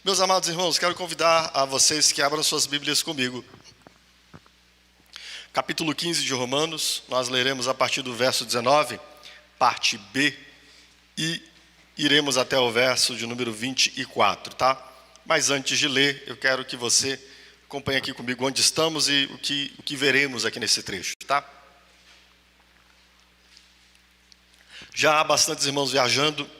Meus amados irmãos, quero convidar a vocês que abram suas Bíblias comigo. Capítulo 15 de Romanos, nós leremos a partir do verso 19, parte B, e iremos até o verso de número 24, tá? Mas antes de ler, eu quero que você acompanhe aqui comigo onde estamos e o que veremos aqui nesse trecho, tá? Já há bastantes irmãos viajando.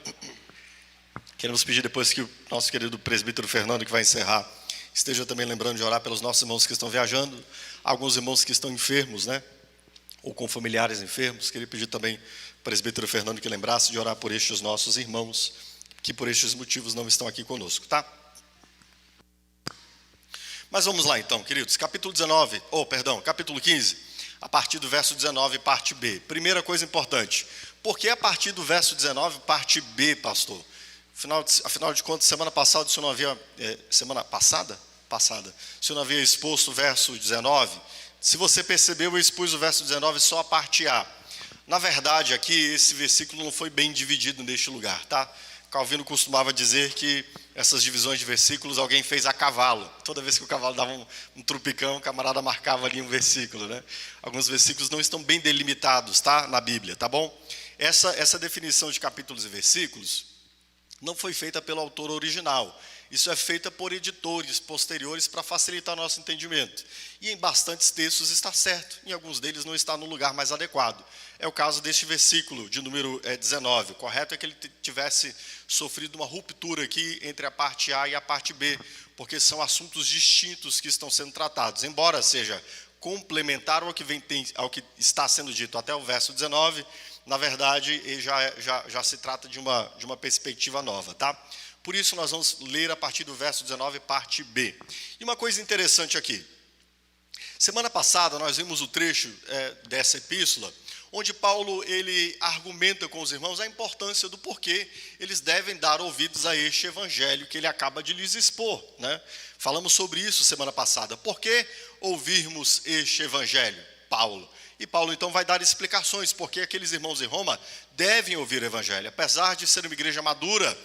Queremos pedir depois que o nosso querido presbítero Fernando, que vai encerrar, esteja também lembrando de orar pelos nossos irmãos que estão viajando, alguns irmãos que estão enfermos, né? Ou com familiares enfermos. Queria pedir também ao presbítero Fernando que lembrasse de orar por estes nossos irmãos, que por estes motivos não estão aqui conosco, tá? Mas vamos lá então, queridos, capítulo 15, a partir do verso 19, parte B. Primeira coisa importante, por que a partir do verso 19, parte B, pastor? Afinal de contas, semana passada, o senhor não havia... semana passada? Passada. O senhor não havia exposto o verso 19? Se você percebeu, eu expus o verso 19 só a parte A. Na verdade, aqui, esse versículo não foi bem dividido neste lugar, tá? Calvino costumava dizer que essas divisões de versículos alguém fez a cavalo. Toda vez que o cavalo dava um trupicão, o camarada marcava ali um versículo, né? Alguns versículos não estão bem delimitados, tá? Na Bíblia, tá bom? Essa definição de capítulos e versículos não foi feita pelo autor original. Isso é feita por editores posteriores para facilitar nosso entendimento. E em bastantes textos está certo, em alguns deles não está no lugar mais adequado. É o caso deste versículo de número 19. O correto é que ele tivesse sofrido uma ruptura aqui entre a parte A e a parte B, porque são assuntos distintos que estão sendo tratados. Embora seja complementar ao que está sendo dito até o verso 19, na verdade, já se trata de uma perspectiva nova, tá? Por isso, nós vamos ler a partir do verso 19, parte B. E uma coisa interessante aqui. Semana passada, nós vimos o trecho dessa epístola, onde Paulo ele argumenta com os irmãos a importância do porquê eles devem dar ouvidos a este evangelho que ele acaba de lhes expor, né? Falamos sobre isso semana passada. Por que ouvirmos este evangelho, Paulo? E Paulo, então, vai dar explicações porque aqueles irmãos em Roma devem ouvir o evangelho. Apesar de ser uma igreja madura,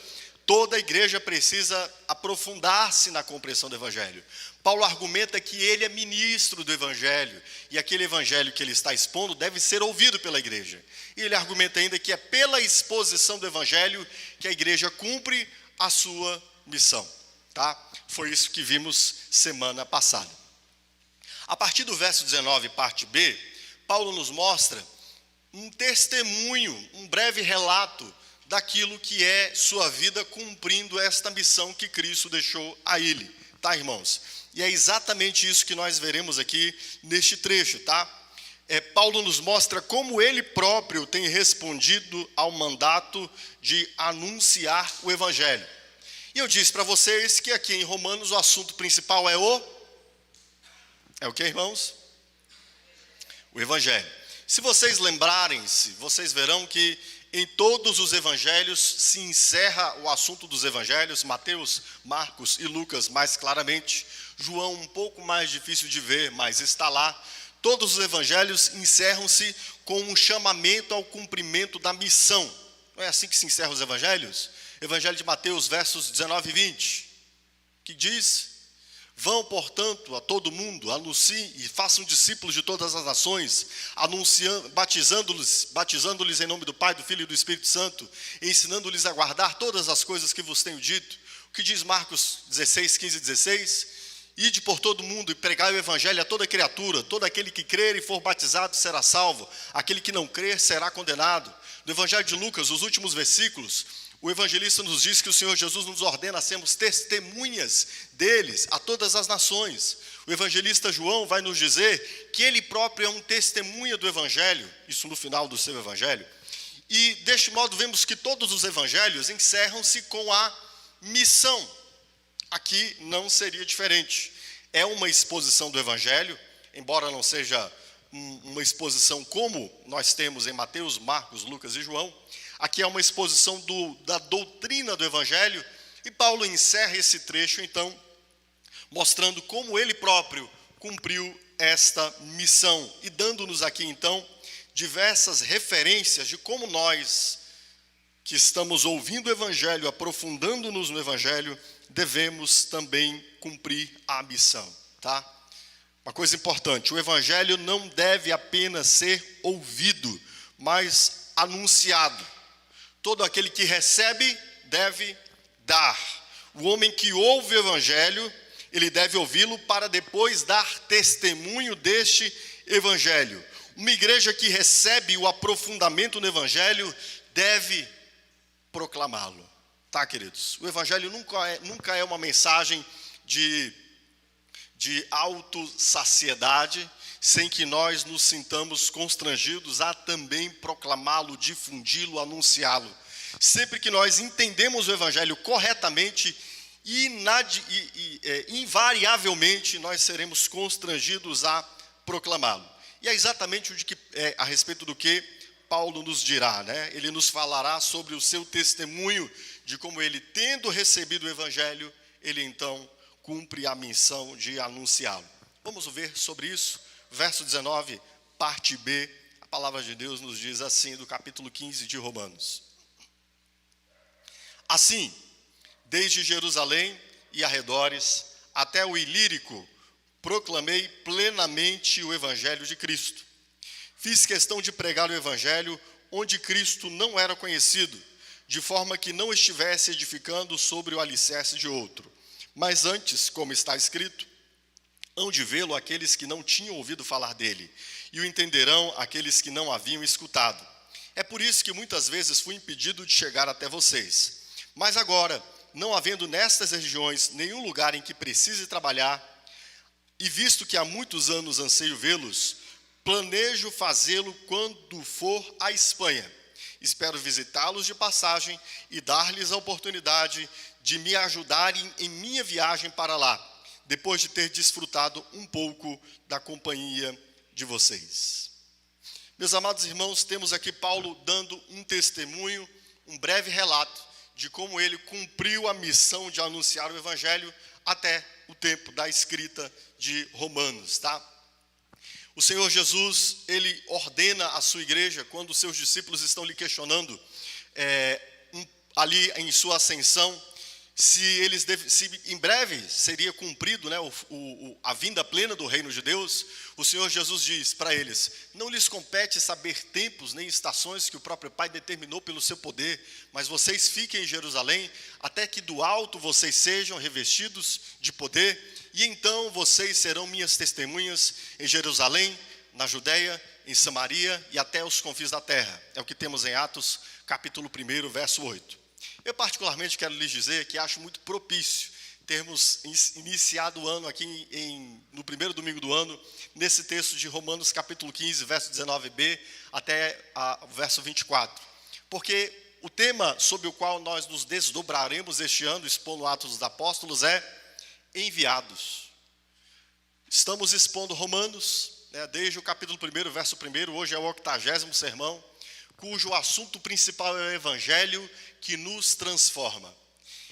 toda a igreja precisa aprofundar-se na compreensão do evangelho. Paulo argumenta que ele é ministro do evangelho, e aquele evangelho que ele está expondo deve ser ouvido pela igreja. E ele argumenta ainda que é pela exposição do evangelho que a igreja cumpre a sua missão. Tá? Foi isso que vimos semana passada. A partir do verso 19, parte B, Paulo nos mostra um testemunho, um breve relato daquilo que é sua vida cumprindo esta missão que Cristo deixou a ele, tá, irmãos? E é exatamente isso que nós veremos aqui neste trecho, tá? Paulo nos mostra como ele próprio tem respondido ao mandato de anunciar o evangelho. E eu disse para vocês que aqui em Romanos o assunto principal é o que, irmãos? O evangelho. Se vocês lembrarem-se, vocês verão que em todos os evangelhos se encerra o assunto dos evangelhos, Mateus, Marcos e Lucas mais claramente, João um pouco mais difícil de ver, mas está lá. Todos os evangelhos encerram-se com um chamamento ao cumprimento da missão. Não é assim que se encerram os evangelhos? Evangelho de Mateus, versos 19 e 20, que diz: vão, portanto, a todo mundo, anunciem e façam discípulos de todas as nações, batizando-lhes em nome do Pai, do Filho e do Espírito Santo, ensinando-lhes a guardar todas as coisas que vos tenho dito. O que diz Marcos 16, 15 e 16? Ide por todo mundo e pregai o evangelho a toda criatura. Todo aquele que crer e for batizado será salvo. Aquele que não crer será condenado. No evangelho de Lucas, os últimos versículos, o evangelista nos diz que o Senhor Jesus nos ordena a sermos testemunhas deles a todas as nações. O evangelista João vai nos dizer que ele próprio é um testemunha do evangelho, isso no final do seu evangelho. E deste modo vemos que todos os evangelhos encerram-se com a missão. Aqui não seria diferente. É uma exposição do evangelho, embora não seja uma exposição como nós temos em Mateus, Marcos, Lucas e João. Aqui é uma exposição da doutrina do evangelho, e Paulo encerra esse trecho, então, mostrando como ele próprio cumpriu esta missão. E dando-nos aqui, então, diversas referências de como nós, que estamos ouvindo o Evangelho, aprofundando-nos no Evangelho, devemos também cumprir a missão, tá? Uma coisa importante, o Evangelho não deve apenas ser ouvido, mas anunciado. Todo aquele que recebe deve dar. O homem que ouve o Evangelho, ele deve ouvi-lo para depois dar testemunho deste Evangelho. Uma igreja que recebe o aprofundamento no Evangelho deve proclamá-lo. Tá, queridos? O Evangelho nunca é uma mensagem de autossaciedade, sem que nós nos sintamos constrangidos a também proclamá-lo, difundi-lo, anunciá-lo. Sempre que nós entendemos o Evangelho corretamente, invariavelmente nós seremos constrangidos a proclamá-lo. E é exatamente a respeito do que Paulo nos dirá, né? Ele nos falará sobre o seu testemunho de como ele, tendo recebido o Evangelho, ele então cumpre a missão de anunciá-lo. Vamos ver sobre isso. Verso 19, parte B, a palavra de Deus nos diz assim, do capítulo 15 de Romanos. Assim, desde Jerusalém e arredores, até o Ilírico, proclamei plenamente o Evangelho de Cristo. Fiz questão de pregar o Evangelho onde Cristo não era conhecido, de forma que não estivesse edificando sobre o alicerce de outro. Mas antes, como está escrito, hão de vê-lo aqueles que não tinham ouvido falar dele, e o entenderão aqueles que não haviam escutado. É por isso que muitas vezes fui impedido de chegar até vocês. Mas agora, não havendo nestas regiões nenhum lugar em que precise trabalhar, e visto que há muitos anos anseio vê-los, planejo fazê-lo quando for à Espanha. Espero visitá-los de passagem e dar-lhes a oportunidade de me ajudarem em minha viagem para lá, depois de ter desfrutado um pouco da companhia de vocês. Meus amados irmãos, temos aqui Paulo dando um testemunho, um breve relato de como ele cumpriu a missão de anunciar o Evangelho até o tempo da escrita de Romanos, tá? O Senhor Jesus, ele ordena a sua igreja, quando os seus discípulos estão lhe questionando, ali em sua ascensão, se em breve seria cumprido, né, a vinda plena do reino de Deus. O Senhor Jesus diz para eles: não lhes compete saber tempos nem estações que o próprio Pai determinou pelo seu poder, mas vocês fiquem em Jerusalém, até que do alto vocês sejam revestidos de poder, e então vocês serão minhas testemunhas em Jerusalém, na Judeia, em Samaria e até os confins da terra. É o que temos em Atos, capítulo 1, verso 8. Eu particularmente quero lhes dizer que acho muito propício termos iniciado o ano aqui no primeiro domingo do ano, nesse texto de Romanos capítulo 15, verso 19b, até o verso 24. Porque o tema sobre o qual nós nos desdobraremos este ano, expondo Atos dos Apóstolos, é enviados. Estamos expondo Romanos, né, desde o capítulo 1, verso 1, hoje é o 80º sermão, cujo assunto principal é o Evangelho que nos transforma.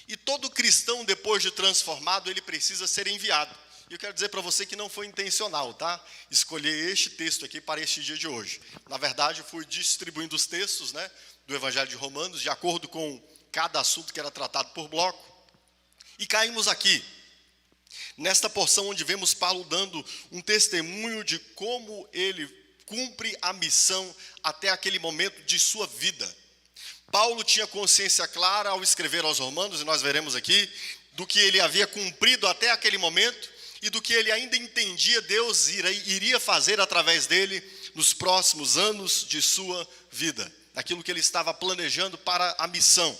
E todo cristão, depois de transformado, ele precisa ser enviado. E eu quero dizer para você que não foi intencional, tá? Escolher este texto aqui para este dia de hoje. Na verdade, eu fui distribuindo os textos, né, do Evangelho de Romanos, de acordo com cada assunto que era tratado por bloco. E caímos aqui, nesta porção onde vemos Paulo dando um testemunho de como ele cumpre a missão até aquele momento de sua vida. Paulo tinha consciência clara ao escrever aos Romanos, e nós veremos aqui, do que ele havia cumprido até aquele momento e do que ele ainda entendia Deus iria fazer através dele nos próximos anos de sua vida, daquilo que ele estava planejando para a missão.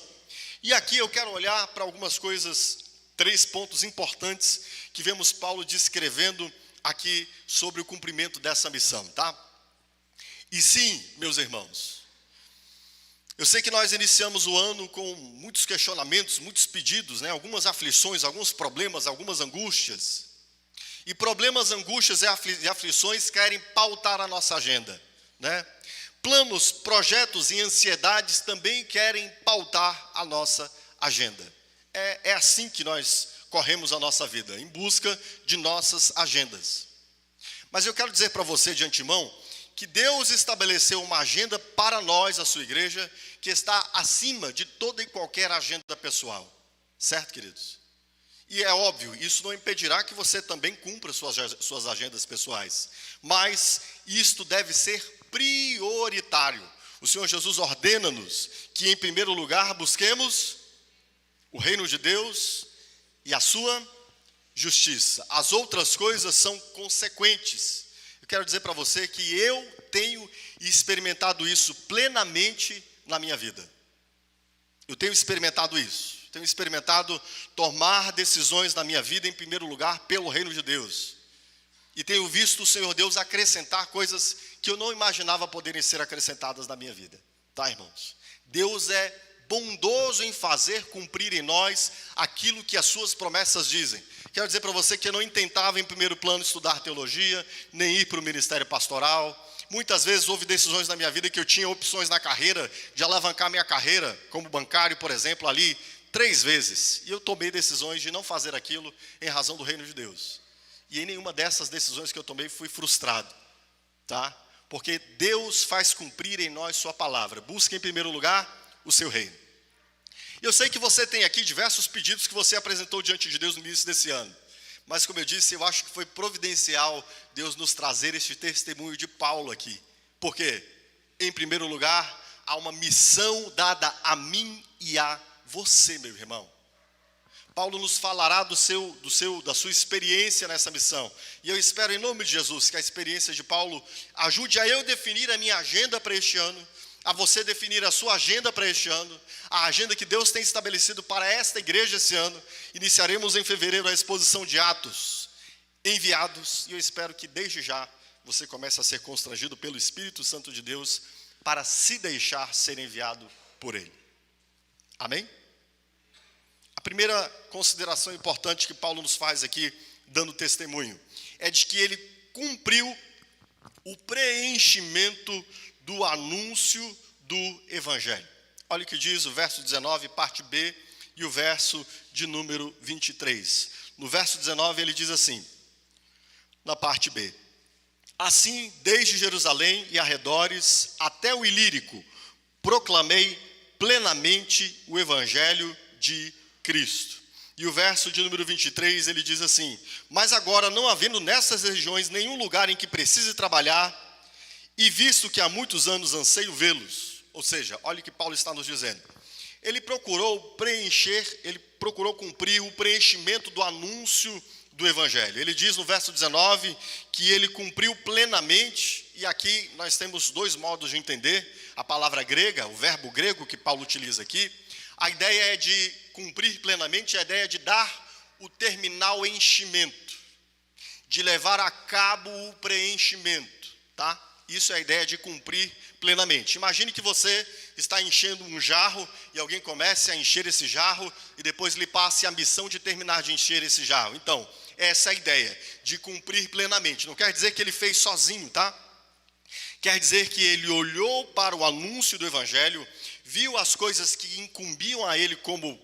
E aqui eu quero olhar para algumas coisas, 3 pontos importantes que vemos Paulo descrevendo aqui sobre o cumprimento dessa missão, tá? E sim, meus irmãos, eu sei que nós iniciamos o ano com muitos questionamentos, muitos pedidos, né? Algumas aflições, alguns problemas, algumas angústias. E problemas, angústias e aflições querem pautar a nossa agenda, né? Planos, projetos e ansiedades também querem pautar a nossa agenda. É assim que nós corremos a nossa vida, em busca de nossas agendas. Mas eu quero dizer para você de antemão que Deus estabeleceu uma agenda para nós, a sua igreja, que está acima de toda e qualquer agenda pessoal. Certo, queridos? E é óbvio, isso não impedirá que você também cumpra suas agendas pessoais. Mas isto deve ser prioritário. O Senhor Jesus ordena-nos que, em primeiro lugar, busquemos o reino de Deus e a sua justiça. As outras coisas são consequentes. Eu quero dizer para você que eu tenho experimentado isso plenamente na minha vida. Eu tenho experimentado isso. Tenho experimentado tomar decisões na minha vida, em primeiro lugar, pelo reino de Deus. E tenho visto o Senhor Deus acrescentar coisas que eu não imaginava poderem ser acrescentadas na minha vida. Tá, irmãos? Deus é bondoso em fazer cumprir em nós aquilo que as suas promessas dizem. Quero dizer para você que eu não intentava, em primeiro plano, estudar teologia, nem ir para o ministério pastoral. Muitas vezes houve decisões na minha vida que eu tinha opções na carreira, de alavancar minha carreira, como bancário, por exemplo, ali, 3 vezes. E eu tomei decisões de não fazer aquilo em razão do reino de Deus. E em nenhuma dessas decisões que eu tomei fui frustrado. Tá? Porque Deus faz cumprir em nós sua palavra. Busque em primeiro lugar o seu reino. Eu sei que você tem aqui diversos pedidos que você apresentou diante de Deus no início desse ano. Mas como eu disse, eu acho que foi providencial Deus nos trazer este testemunho de Paulo aqui. Por quê? Em primeiro lugar, há uma missão dada a mim e a você, meu irmão. Paulo nos falará da sua experiência nessa missão. E eu espero, em nome de Jesus, que a experiência de Paulo ajude a eu definir a minha agenda para este ano, a você definir a sua agenda para este ano, a agenda que Deus tem estabelecido para esta igreja esse ano. Iniciaremos em fevereiro a exposição de Atos enviados, e eu espero que desde já você comece a ser constrangido pelo Espírito Santo de Deus para se deixar ser enviado por Ele. Amém? A primeira consideração importante que Paulo nos faz aqui, dando testemunho, é de que ele cumpriu o preenchimento do anúncio do Evangelho. Olha o que diz o verso 19, parte B, e o verso de número 23. No verso 19 ele diz assim, na parte B: assim, desde Jerusalém e arredores até o Ilírico, proclamei plenamente o Evangelho de Cristo. E o verso de número 23 ele diz assim: mas agora, não havendo nessas regiões nenhum lugar em que precise trabalhar, e visto que há muitos anos anseio vê-los. Ou seja, olha o que Paulo está nos dizendo. Ele procurou cumprir o preenchimento do anúncio do Evangelho. Ele diz no verso 19 que ele cumpriu plenamente, e aqui nós temos 2 modos de entender a palavra grega, o verbo grego que Paulo utiliza aqui. A ideia é de cumprir plenamente, a ideia é de dar o terminal enchimento, de levar a cabo o preenchimento, tá? Isso é a ideia de cumprir plenamente. Imagine que você está enchendo um jarro e alguém comece a encher esse jarro e depois lhe passe a missão de terminar de encher esse jarro. Então, essa é a ideia de cumprir plenamente. Não quer dizer que ele fez sozinho, tá? Quer dizer que ele olhou para o anúncio do Evangelho, viu as coisas que incumbiam a ele como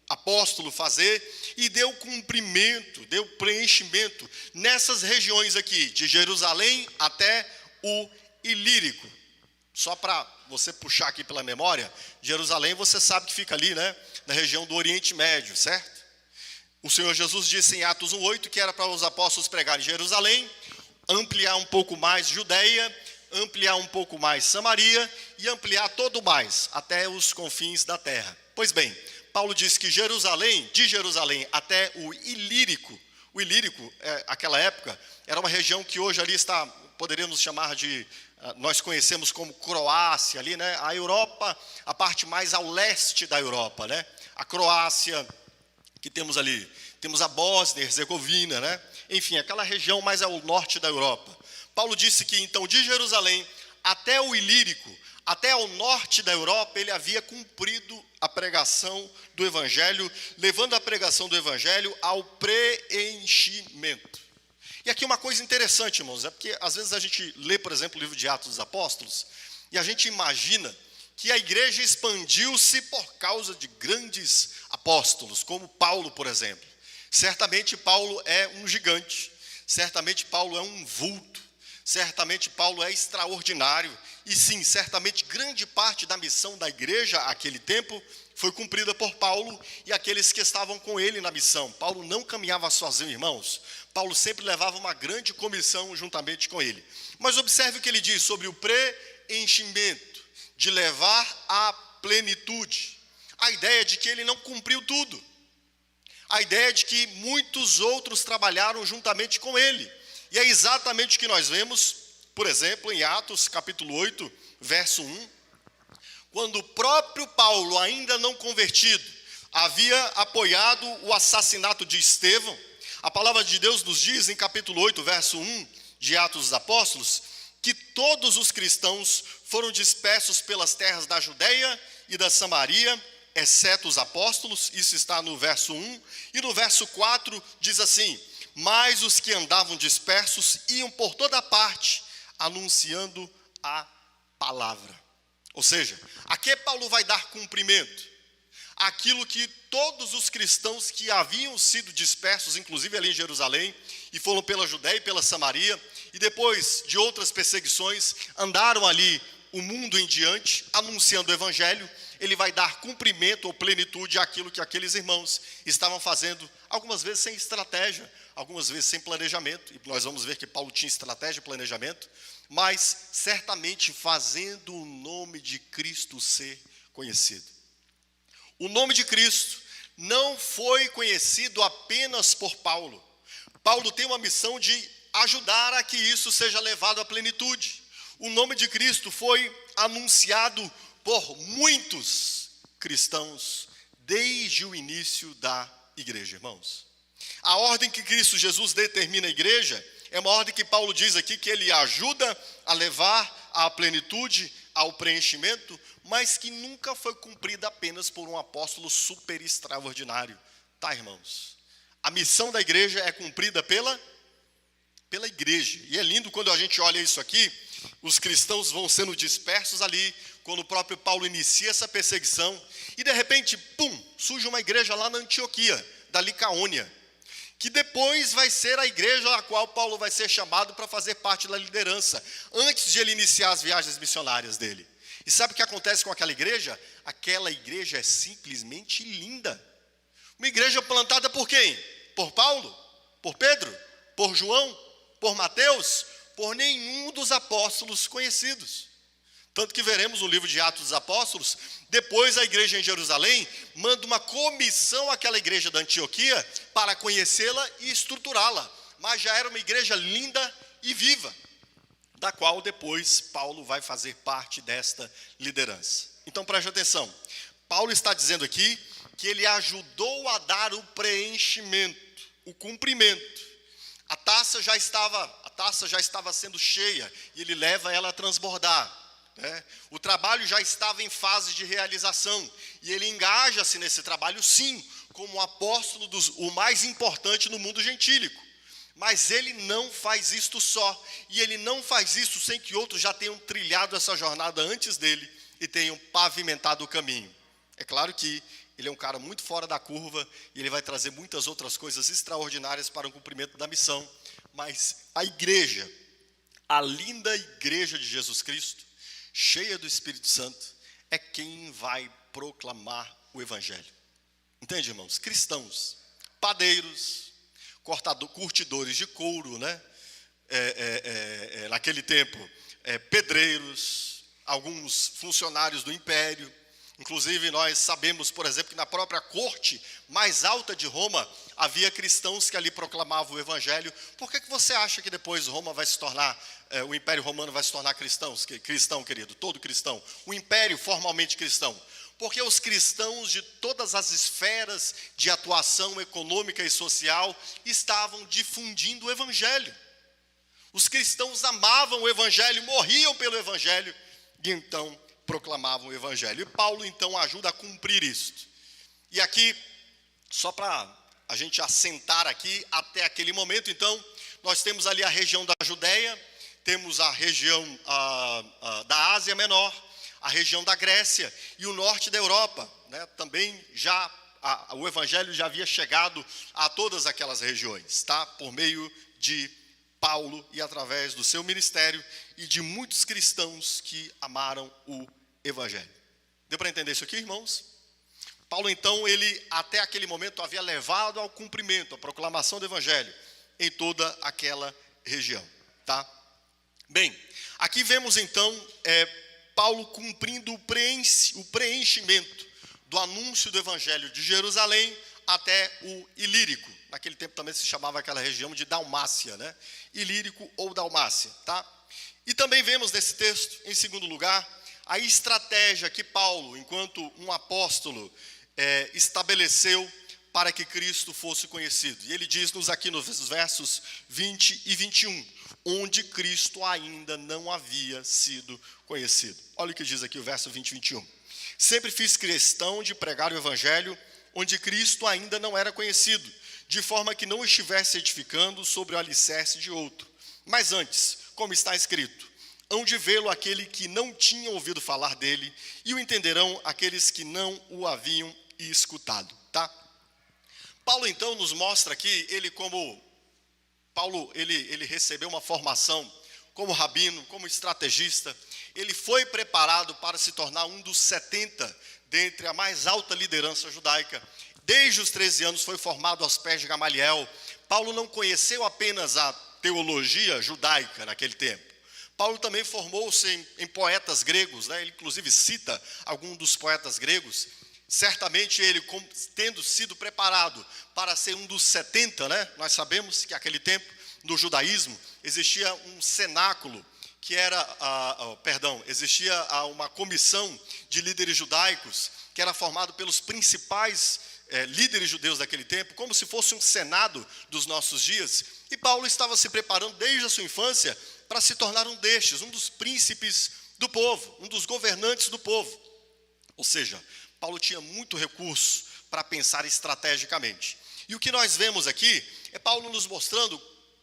apóstolo fazer e deu cumprimento, deu preenchimento nessas regiões aqui, de Jerusalém até o Ilírico. Só para você puxar aqui pela memória, Jerusalém você sabe que fica ali, né, na região do Oriente Médio, certo? O Senhor Jesus disse em Atos 1:8 que era para os apóstolos pregarem em Jerusalém, ampliar um pouco mais Judeia, ampliar um pouco mais Samaria e ampliar todo mais, até os confins da terra. Pois bem, Paulo diz que de Jerusalém até o Ilírico, aquela época, era uma região que hoje ali está, poderíamos chamar de, nós conhecemos como Croácia, ali, né? A Europa, a parte mais ao leste da Europa, né? A Croácia que temos ali, temos a Bósnia e Herzegovina, né? Enfim, aquela região mais ao norte da Europa. Paulo disse que então de Jerusalém até o Ilírico, até ao norte da Europa, ele havia cumprido a pregação do Evangelho, levando a pregação do Evangelho ao preenchimento. E aqui uma coisa interessante, irmãos, é porque às vezes a gente lê, por exemplo, o livro de Atos dos Apóstolos, e a gente imagina que a igreja expandiu-se por causa de grandes apóstolos, como Paulo, por exemplo. Certamente Paulo é um gigante, certamente Paulo é um vulto, certamente Paulo é extraordinário, e sim, certamente grande parte da missão da igreja àquele tempo foi cumprida por Paulo e aqueles que estavam com ele na missão. Paulo não caminhava sozinho, irmãos. Paulo sempre levava uma grande comissão juntamente com ele. Mas observe o que ele diz sobre o preenchimento, de levar à plenitude. A ideia de que ele não cumpriu tudo. A ideia de que muitos outros trabalharam juntamente com ele. E é exatamente o que nós vemos, por exemplo, em Atos capítulo 8, verso 1, quando o próprio Paulo, ainda não convertido, havia apoiado o assassinato de Estevão. A palavra de Deus nos diz, em capítulo 8, verso 1 de Atos dos Apóstolos, que todos os cristãos foram dispersos pelas terras da Judeia e da Samaria, exceto os apóstolos. Isso está no verso 1. E no verso 4 diz assim: mas os que andavam dispersos iam por toda parte, anunciando a palavra. Ou seja, a que Paulo vai dar cumprimento? Aquilo que todos os cristãos que haviam sido dispersos, inclusive ali em Jerusalém, e foram pela Judeia e pela Samaria, e depois de outras perseguições, andaram ali o mundo em diante, anunciando o evangelho. Ele vai dar cumprimento ou plenitude àquilo que aqueles irmãos estavam fazendo, algumas vezes sem estratégia, algumas vezes sem planejamento, e nós vamos ver que Paulo tinha estratégia e planejamento, mas certamente fazendo o nome de Cristo ser conhecido. O nome de Cristo não foi conhecido apenas por Paulo. Paulo tem uma missão de ajudar a que isso seja levado à plenitude. O nome de Cristo foi anunciado por muitos cristãos desde o início da igreja, irmãos. A ordem que Cristo Jesus determina à igreja é uma ordem que Paulo diz aqui que ele ajuda a levar à plenitude, ao preenchimento, mas que nunca foi cumprida apenas por um apóstolo super extraordinário. Tá, irmãos? A missão da igreja é cumprida pela igreja. E é lindo quando a gente olha isso aqui, os cristãos vão sendo dispersos ali, quando o próprio Paulo inicia essa perseguição, e de repente, pum, surge uma igreja lá na Antioquia, da Licaônia, que depois vai ser a igreja a qual Paulo vai ser chamado para fazer parte da liderança, antes de ele iniciar as viagens missionárias dele. E sabe o que acontece com aquela igreja? Aquela igreja é simplesmente linda. Uma igreja plantada por quem? Por Paulo? Por Pedro? Por João? Por Mateus? Por nenhum dos apóstolos conhecidos. Tanto que veremos no livro de Atos dos Apóstolos, depois a igreja em Jerusalém manda uma comissão àquela igreja da Antioquia para conhecê-la e estruturá-la. Mas já era uma igreja linda e viva, da qual depois Paulo vai fazer parte desta liderança. Então preste atenção, Paulo está dizendo aqui que ele ajudou a dar o preenchimento, o cumprimento. A taça já estava sendo cheia e ele leva ela a transbordar. O trabalho já estava em fase de realização e ele engaja-se nesse trabalho, sim, como apóstolo o mais importante no mundo gentílico. Mas ele não faz isto só, e ele não faz isso sem que outros já tenham trilhado essa jornada antes dele e tenham pavimentado o caminho. É claro que ele é um cara muito fora da curva e ele vai trazer muitas outras coisas extraordinárias para o cumprimento da missão, mas a igreja, a linda igreja de Jesus Cristo, cheia do Espírito Santo, é quem vai proclamar o evangelho. Entende, irmãos? Cristãos, padeiros, curtidores de couro, né? Naquele tempo, pedreiros, alguns funcionários do império. Inclusive nós sabemos, por exemplo, que na própria corte mais alta de Roma havia cristãos que ali proclamavam o evangelho. Por que você acha que depois Roma vai se tornar, o Império Romano vai se tornar cristão, querido, todo cristão, o império formalmente cristão? Porque os cristãos de todas as esferas de atuação econômica e social estavam difundindo o evangelho. Os cristãos amavam o evangelho, morriam pelo evangelho, e então proclamavam o evangelho. E Paulo então ajuda a cumprir isto. E aqui, só para a gente assentar aqui até aquele momento, então, nós temos ali a região da Judeia, temos a região da Ásia Menor, a região da Grécia e o norte da Europa, né? Também já o evangelho já havia chegado a todas aquelas regiões, tá? Por meio de Paulo e através do seu ministério e de muitos cristãos que amaram o evangelho. Deu para entender isso aqui, irmãos? Paulo, então, ele até aquele momento havia levado ao cumprimento a proclamação do evangelho em toda aquela região, tá? Bem, aqui vemos então Paulo cumprindo o preenchimento do anúncio do evangelho de Jerusalém até o Ilírico. Naquele tempo também se chamava aquela região de Dalmácia, né? Ilírico ou Dalmácia, tá? E também vemos nesse texto, em segundo lugar, a estratégia que Paulo, enquanto um apóstolo, estabeleceu para que Cristo fosse conhecido. E ele diz-nos aqui nos versos 20 e 21, onde Cristo ainda não havia sido conhecido. Olha o que diz aqui o verso 20 e 21. Sempre fiz questão de pregar o evangelho onde Cristo ainda não era conhecido, de forma que não estivesse edificando sobre o alicerce de outro. Mas antes, como está escrito, hão de vê-lo aquele que não tinha ouvido falar dele, e o entenderão aqueles que não o haviam escutado. Tá? Paulo, então, nos mostra aqui, ele recebeu uma formação como rabino, como estrategista. Ele foi preparado para se tornar um dos 70 dentre a mais alta liderança judaica. Desde os 13 anos foi formado aos pés de Gamaliel. Paulo não conheceu apenas a teologia judaica naquele tempo. Paulo também formou-se em poetas gregos, né? Ele inclusive cita alguns dos poetas gregos. Certamente ele, tendo sido preparado para ser um dos 70, né? Nós sabemos que naquele tempo, no judaísmo, existia um cenáculo, que era, existia uma comissão de líderes judaicos, que era formado pelos principais líderes judeus daquele tempo, como se fosse um senado dos nossos dias. E Paulo estava se preparando desde a sua infância para se tornar um destes, um dos príncipes do povo, um dos governantes do povo. Ou seja, Paulo tinha muito recurso para pensar estrategicamente. E o que nós vemos aqui é Paulo nos mostrando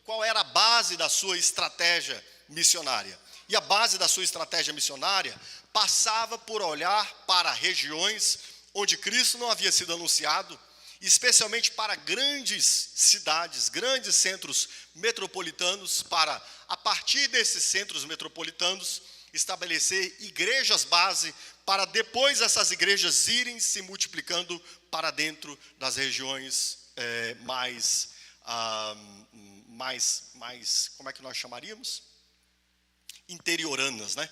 qual era a base da sua estratégia missionária. E a base da sua estratégia missionária passava por olhar para regiões onde Cristo não havia sido anunciado, especialmente para grandes cidades, grandes centros metropolitanos, para, a partir desses centros metropolitanos, estabelecer igrejas base, para depois essas igrejas irem se multiplicando para dentro das regiões como é que nós chamaríamos? Interioranas, né?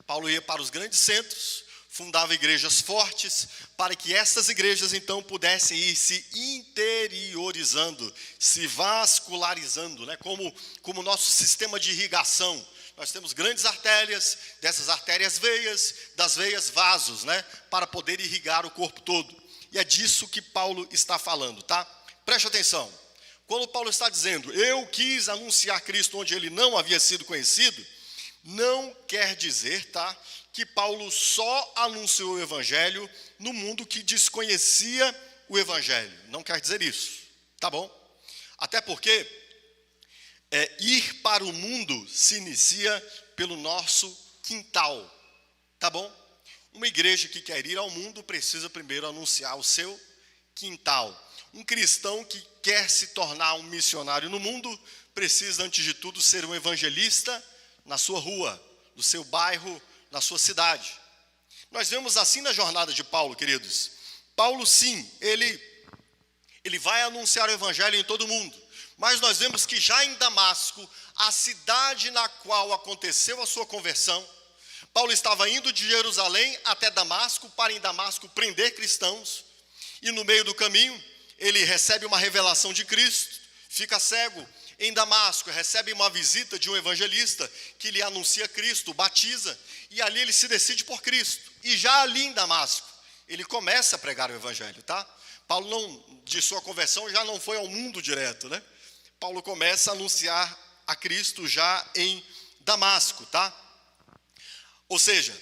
Paulo ia para os grandes centros, fundava igrejas fortes, para que essas igrejas então pudessem ir se interiorizando, se vascularizando, né? Como o nosso sistema de irrigação. Nós temos grandes artérias, dessas artérias veias, das veias vasos, né? Para poder irrigar o corpo todo. E é disso que Paulo está falando, tá? Preste atenção. Quando Paulo está dizendo, eu quis anunciar Cristo onde ele não havia sido conhecido, não quer dizer, tá, que Paulo só anunciou o evangelho no mundo que desconhecia o evangelho. Não quer dizer isso, tá bom? Até porque ir para o mundo se inicia pelo nosso quintal, tá bom? Uma igreja que quer ir ao mundo precisa primeiro anunciar o seu quintal. Um cristão que quer se tornar um missionário no mundo precisa, antes de tudo, ser um evangelista na sua rua, no seu bairro, na sua cidade. Nós vemos assim na jornada de Paulo, queridos. Paulo, sim, ele vai anunciar o evangelho em todo mundo. Mas nós vemos que já em Damasco, a cidade na qual aconteceu a sua conversão, Paulo estava indo de Jerusalém até Damasco, para em Damasco prender cristãos. E no meio do caminho, ele recebe uma revelação de Cristo, fica cego. Em Damasco, recebe uma visita de um evangelista que lhe anuncia Cristo, batiza, e ali ele se decide por Cristo. E já ali em Damasco, ele começa a pregar o evangelho, tá? Paulo, de sua conversão, já não foi ao mundo direto, né? Paulo começa a anunciar a Cristo já em Damasco, tá? Ou seja,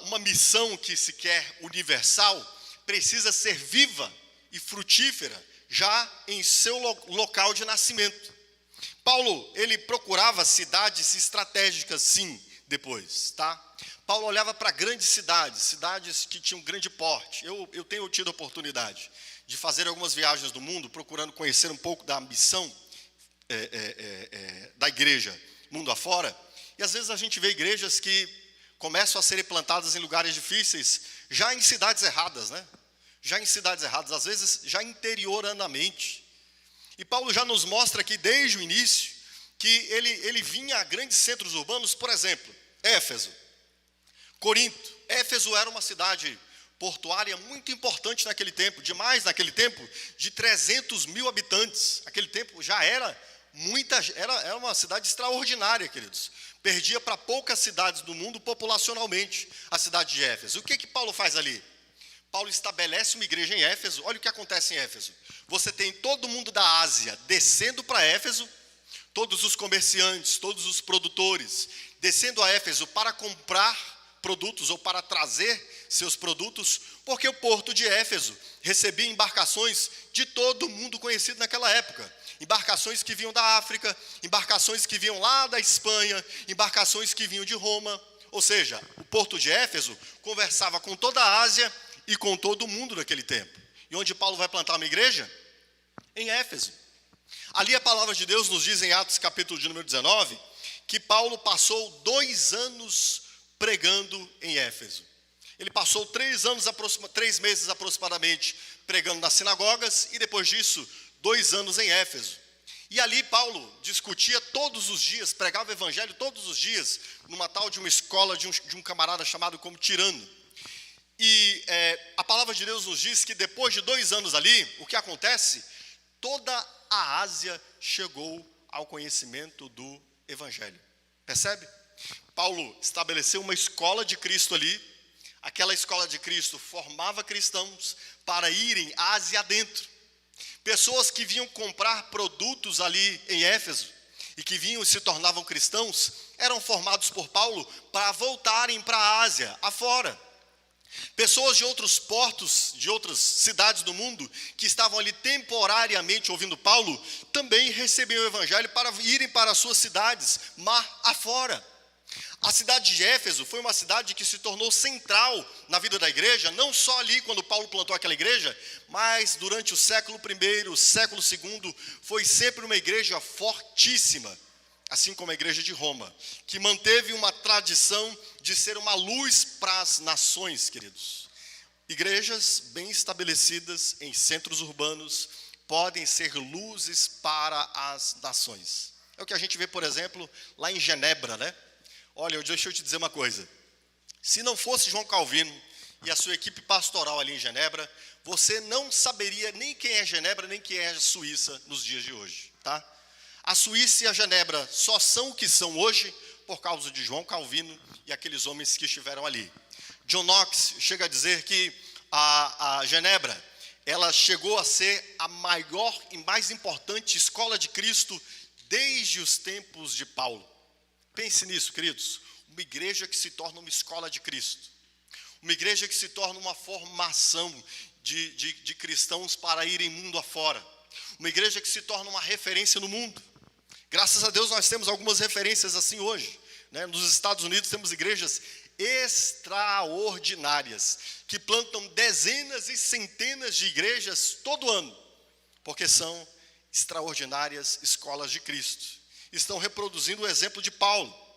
uma missão que se quer universal precisa ser viva e frutífera já em seu local de nascimento. Paulo, ele procurava cidades estratégicas, sim, depois, tá? Paulo olhava para grandes cidades que tinham grande porte. Eu tenho tido a oportunidade de fazer algumas viagens do mundo, procurando conhecer um pouco da missão da igreja mundo afora. E às vezes a gente vê igrejas que começam a serem plantadas em lugares difíceis, já em cidades erradas, né? Já em cidades erradas, às vezes já interioranamente. E Paulo já nos mostra aqui desde o início que ele vinha a grandes centros urbanos, por exemplo, Éfeso, Corinto. Éfeso era uma cidade portuária muito importante naquele tempo, demais naquele tempo, de 300 mil habitantes. Aquele tempo já era era uma cidade extraordinária, queridos. Perdia para poucas cidades do mundo populacionalmente a cidade de Éfeso. O que Paulo faz ali? Paulo estabelece uma igreja em Éfeso. Olha o que acontece em Éfeso. Você tem todo mundo da Ásia descendo para Éfeso, todos os comerciantes, todos os produtores, descendo a Éfeso para comprar produtos ou para trazer seus produtos, porque o porto de Éfeso recebia embarcações de todo mundo conhecido naquela época. Embarcações que vinham da África, embarcações que vinham lá da Espanha, embarcações que vinham de Roma. Ou seja, o porto de Éfeso conversava com toda a Ásia e com todo mundo naquele tempo. E onde Paulo vai plantar uma igreja? Em Éfeso. Ali a palavra de Deus nos diz em Atos capítulo de número 19, que Paulo passou 2 anos pregando em Éfeso. Ele passou 3 meses aproximadamente pregando nas sinagogas e depois disso 2 anos em Éfeso. E ali Paulo discutia todos os dias, pregava o evangelho todos os dias, numa tal de uma escola de um camarada chamado como Tirano. E a palavra de Deus nos diz que depois de 2 anos ali, o que acontece? Toda a Ásia chegou ao conhecimento do evangelho. Percebe? Paulo estabeleceu uma escola de Cristo ali. Aquela escola de Cristo formava cristãos para irem Ásia adentro. Pessoas que vinham comprar produtos ali em Éfeso e que vinham e se tornavam cristãos, eram formados por Paulo para voltarem para a Ásia, afora. Pessoas de outros portos, de outras cidades do mundo, que estavam ali temporariamente ouvindo Paulo, também recebiam o evangelho para irem para as suas cidades, mar afora. A cidade de Éfeso foi uma cidade que se tornou central na vida da igreja, não só ali quando Paulo plantou aquela igreja, mas durante o século I, o século II, foi sempre uma igreja fortíssima, assim como a igreja de Roma, que manteve uma tradição de ser uma luz para as nações, queridos. Igrejas bem estabelecidas em centros urbanos podem ser luzes para as nações. É o que a gente vê, por exemplo, lá em Genebra, né? Olha, deixa eu te dizer uma coisa. Se não fosse João Calvino e a sua equipe pastoral ali em Genebra, você não saberia nem quem é Genebra, nem quem é a Suíça nos dias de hoje, tá? A Suíça e a Genebra só são o que são hoje por causa de João Calvino e aqueles homens que estiveram ali. John Knox chega a dizer que a Genebra, ela chegou a ser a maior e mais importante escola de Cristo desde os tempos de Paulo. Pense nisso, queridos. Uma igreja que se torna uma escola de Cristo. Uma igreja que se torna uma formação de cristãos para irem mundo afora. Uma igreja que se torna uma referência no mundo. Graças a Deus nós temos algumas referências assim hoje, né? Nos Estados Unidos temos igrejas extraordinárias, que plantam dezenas e centenas de igrejas todo ano, porque são extraordinárias escolas de Cristo. Estão reproduzindo o exemplo de Paulo.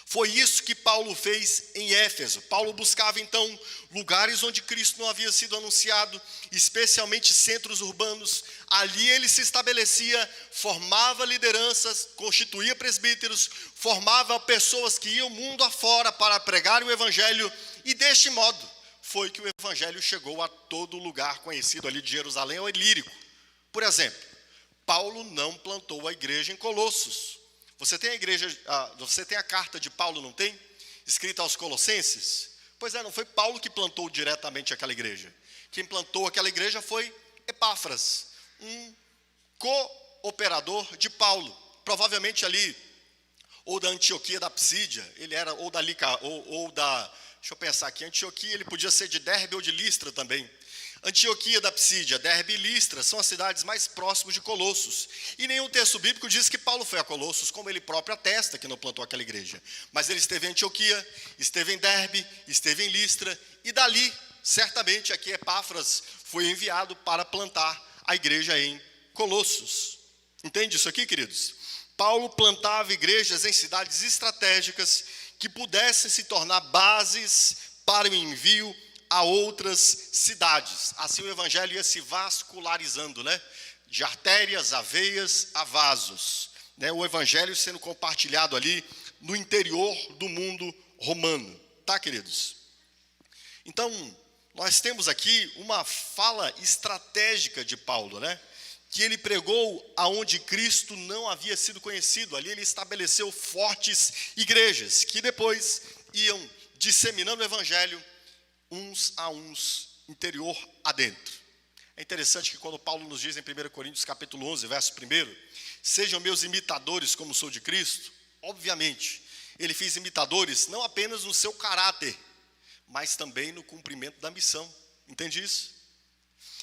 Foi isso que Paulo fez em Éfeso. Paulo buscava então lugares onde Cristo não havia sido anunciado, especialmente centros urbanos. Ali ele se estabelecia, formava lideranças, constituía presbíteros, formava pessoas que iam mundo afora para pregar o evangelho, e deste modo foi que o evangelho chegou a todo lugar conhecido ali de Jerusalém ao Ilírico. Por exemplo, Paulo não plantou a igreja em Colossos. Você tem a carta de Paulo, não tem? Escrita aos Colossenses? Pois é, não foi Paulo que plantou diretamente aquela igreja. Quem plantou aquela igreja foi Epáfras, um cooperador de Paulo. Provavelmente ali, ou da Antioquia da Psídia, ele era, ou da, deixa eu pensar aqui, Antioquia, ele podia ser de Derbe ou de Listra também. Antioquia da Psídia, Derbe e Listra são as cidades mais próximas de Colossos. E nenhum texto bíblico diz que Paulo foi a Colossos, como ele próprio atesta que não plantou aquela igreja. Mas ele esteve em Antioquia, esteve em Derbe, esteve em Listra, e dali Certamente aqui Epáfras foi enviado para plantar a igreja em Colossos. Entende isso aqui, queridos? Paulo plantava igrejas em cidades estratégicas que pudessem se tornar bases para o envio a outras cidades. Assim o evangelho ia se vascularizando, né? De artérias a veias a vasos, né? O evangelho sendo compartilhado ali no interior do mundo romano, tá, queridos? Então, nós temos aqui uma fala estratégica de Paulo, né? Que ele pregou aonde Cristo não havia sido conhecido. Ali ele estabeleceu fortes igrejas, que depois iam disseminando o evangelho uns a uns, interior adentro. É interessante que quando Paulo nos diz em 1 Coríntios capítulo 11, verso 1, sejam meus imitadores como sou de Cristo, obviamente, ele fez imitadores não apenas no seu caráter, mas também no cumprimento da missão. Entende isso?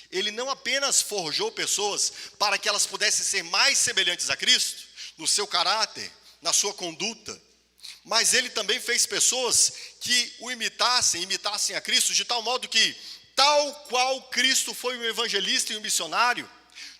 Ele não apenas forjou pessoas para que elas pudessem ser mais semelhantes a Cristo, no seu caráter, na sua conduta, mas ele também fez pessoas que o imitassem a Cristo, de tal modo que, tal qual Cristo foi um evangelista e um missionário,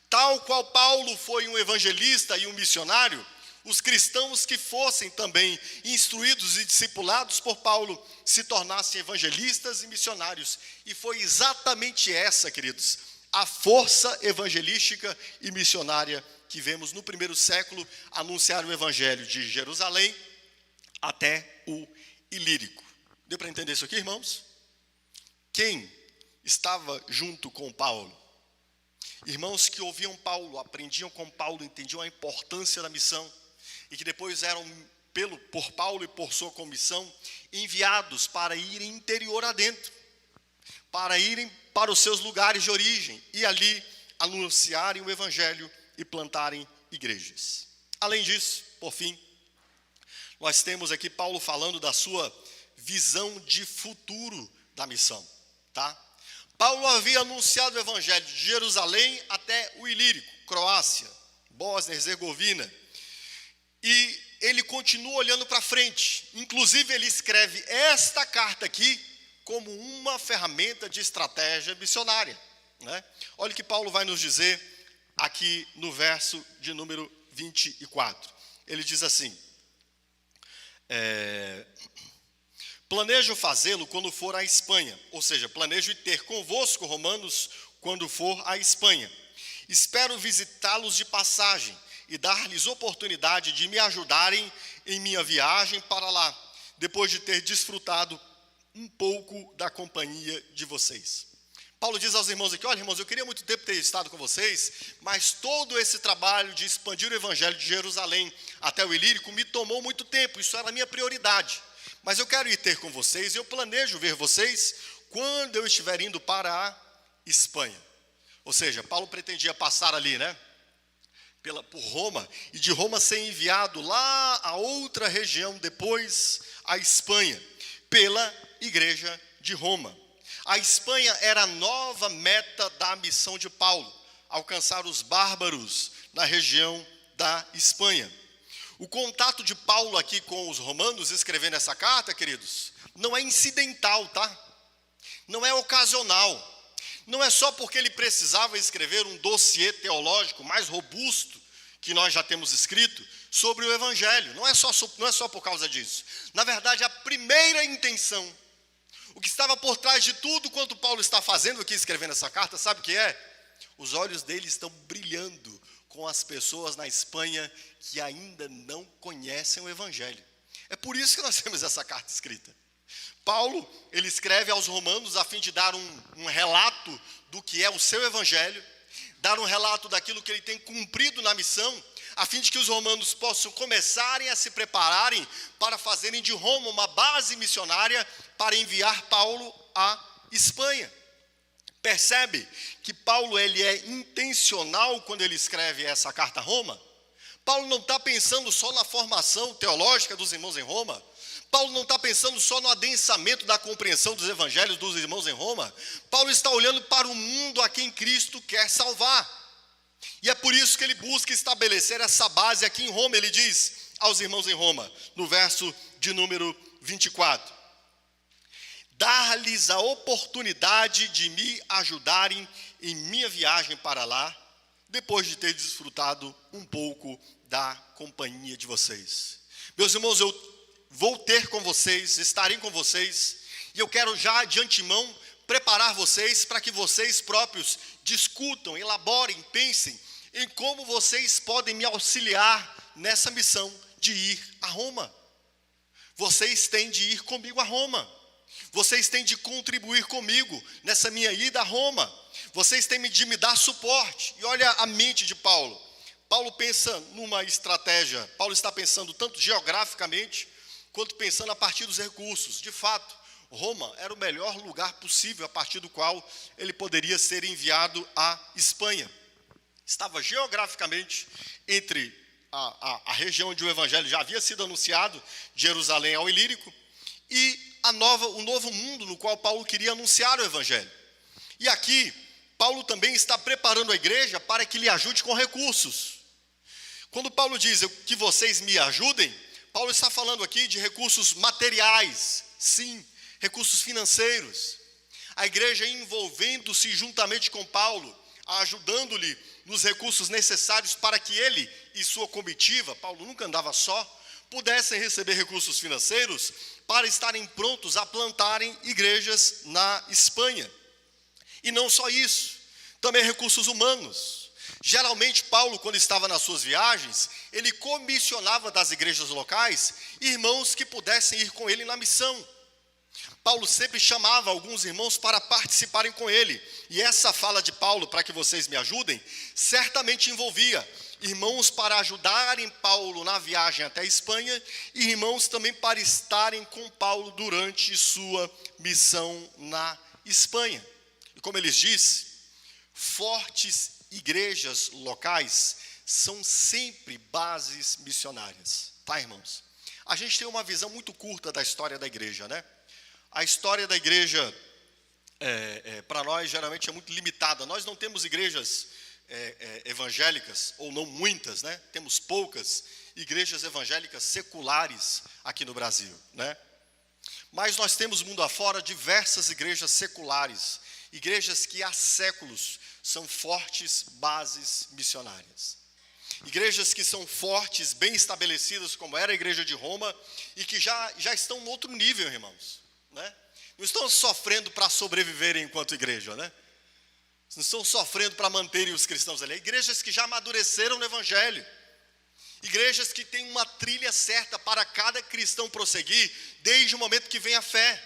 tal qual Paulo foi um evangelista e um missionário, os cristãos que fossem também instruídos e discipulados por Paulo se tornassem evangelistas e missionários. E foi exatamente essa, queridos, a força evangelística e missionária que vemos no primeiro século anunciar o evangelho de Jerusalém até o Ilírico. Deu para entender isso aqui, irmãos? Quem estava junto com Paulo? Irmãos que ouviam Paulo, aprendiam com Paulo, entendiam a importância da missão, e que depois eram, por Paulo e por sua comissão, enviados para irem interior adentro, para irem para os seus lugares de origem, e ali anunciarem o evangelho e plantarem igrejas. Além disso, por fim, nós temos aqui Paulo falando da sua visão de futuro da missão, tá? Paulo havia anunciado o evangelho de Jerusalém até o Ilírico, Croácia, Bósnia e Herzegovina, e ele continua olhando para frente. Inclusive ele escreve esta carta aqui como uma ferramenta de estratégia missionária, né? Olha o que Paulo vai nos dizer aqui no verso de número 24. Ele diz assim: planejo fazê-lo quando for à Espanha, ou seja, planejo ir ter convosco, romanos, quando for à Espanha. Espero visitá-los de passagem e dar-lhes oportunidade de me ajudarem em minha viagem para lá, depois de ter desfrutado um pouco da companhia de vocês. Paulo diz aos irmãos aqui: olha, irmãos, eu queria muito tempo ter estado com vocês, mas todo esse trabalho de expandir o evangelho de Jerusalém até o Ilírico me tomou muito tempo, isso era a minha prioridade. Mas eu quero ir ter com vocês, eu planejo ver vocês quando eu estiver indo para a Espanha. Ou seja, Paulo pretendia passar ali, né, por Roma, e de Roma ser enviado lá a outra região, depois a Espanha, pela igreja de Roma. A Espanha era a nova meta da missão de Paulo, alcançar os bárbaros na região da Espanha. O contato de Paulo aqui com os romanos, escrevendo essa carta, queridos, não é incidental, tá? Não é ocasional. Não é só porque ele precisava escrever um dossiê teológico mais robusto que nós já temos escrito sobre o evangelho. Não é só por causa disso. Na verdade, a primeira intenção, o que estava por trás de tudo quanto Paulo está fazendo aqui, escrevendo essa carta, sabe o que é? Os olhos dele estão brilhando com as pessoas na Espanha que ainda não conhecem o evangelho. É por isso que nós temos essa carta escrita. Paulo, ele escreve aos romanos a fim de dar um relato do que é o seu evangelho, dar um relato daquilo que ele tem cumprido na missão, a fim de que os romanos possam começarem a se prepararem para fazerem de Roma uma base missionária para enviar Paulo à Espanha. Percebe que Paulo ele é intencional quando ele escreve essa carta a Roma? Paulo não está pensando só na formação teológica dos irmãos em Roma. Paulo não está pensando só no adensamento da compreensão dos evangelhos dos irmãos em Roma. Paulo está olhando para o mundo a quem Cristo quer salvar. E é por isso que ele busca estabelecer essa base aqui em Roma. Ele diz aos irmãos em Roma, no verso de número 24: dar-lhes a oportunidade de me ajudarem em minha viagem para lá, depois de ter desfrutado um pouco da companhia de vocês. Meus irmãos, eu vou ter com vocês, estarei com vocês, e eu quero já de antemão preparar vocês para que vocês próprios discutam, elaborem, pensem em como vocês podem me auxiliar nessa missão de ir a Roma. Vocês têm de ir comigo a Roma. Vocês têm de contribuir comigo nessa minha ida a Roma. Vocês têm de me dar suporte. E olha a mente de Paulo. Paulo pensa numa estratégia. Paulo está pensando tanto geograficamente, quanto pensando a partir dos recursos. De fato, Roma era o melhor lugar possível a partir do qual ele poderia ser enviado à Espanha. Estava geograficamente entre a região onde o evangelho já havia sido anunciado, de Jerusalém ao Ilírico, e o novo mundo no qual Paulo queria anunciar o evangelho. E aqui, Paulo também está preparando a igreja para que lhe ajude com recursos. Quando Paulo diz que vocês me ajudem, Paulo está falando aqui de recursos materiais, sim, recursos financeiros. A igreja envolvendo-se juntamente com Paulo, ajudando-lhe nos recursos necessários para que ele e sua comitiva, Paulo nunca andava só, pudessem receber recursos financeiros para estarem prontos a plantarem igrejas na Espanha. E não só isso, também recursos humanos. Geralmente Paulo, quando estava nas suas viagens, ele comissionava das igrejas locais irmãos que pudessem ir com ele na missão. Paulo sempre chamava alguns irmãos para participarem com ele. E essa fala de Paulo, para que vocês me ajudem, certamente envolvia irmãos para ajudarem Paulo na viagem até a Espanha e irmãos também para estarem com Paulo durante sua missão na Espanha. E como eles dizem, fortes igrejas locais são sempre bases missionárias. Tá, irmãos? A gente tem uma visão muito curta da história da igreja, né? A história da igreja, para nós, geralmente é muito limitada. Nós não temos igrejas evangélicas, ou não muitas, né? Temos poucas igrejas evangélicas seculares aqui no Brasil, né? Mas nós temos mundo afora diversas igrejas seculares, igrejas que há séculos são fortes bases missionárias. Igrejas que são fortes, bem estabelecidas, como era a igreja de Roma, e que já estão em outro nível, irmãos. Né? Não estão sofrendo para sobreviverem enquanto igreja, né? Não estão sofrendo para manterem os cristãos ali. Igrejas que já amadureceram no evangelho. Igrejas que têm uma trilha certa para cada cristão prosseguir, desde o momento que vem a fé.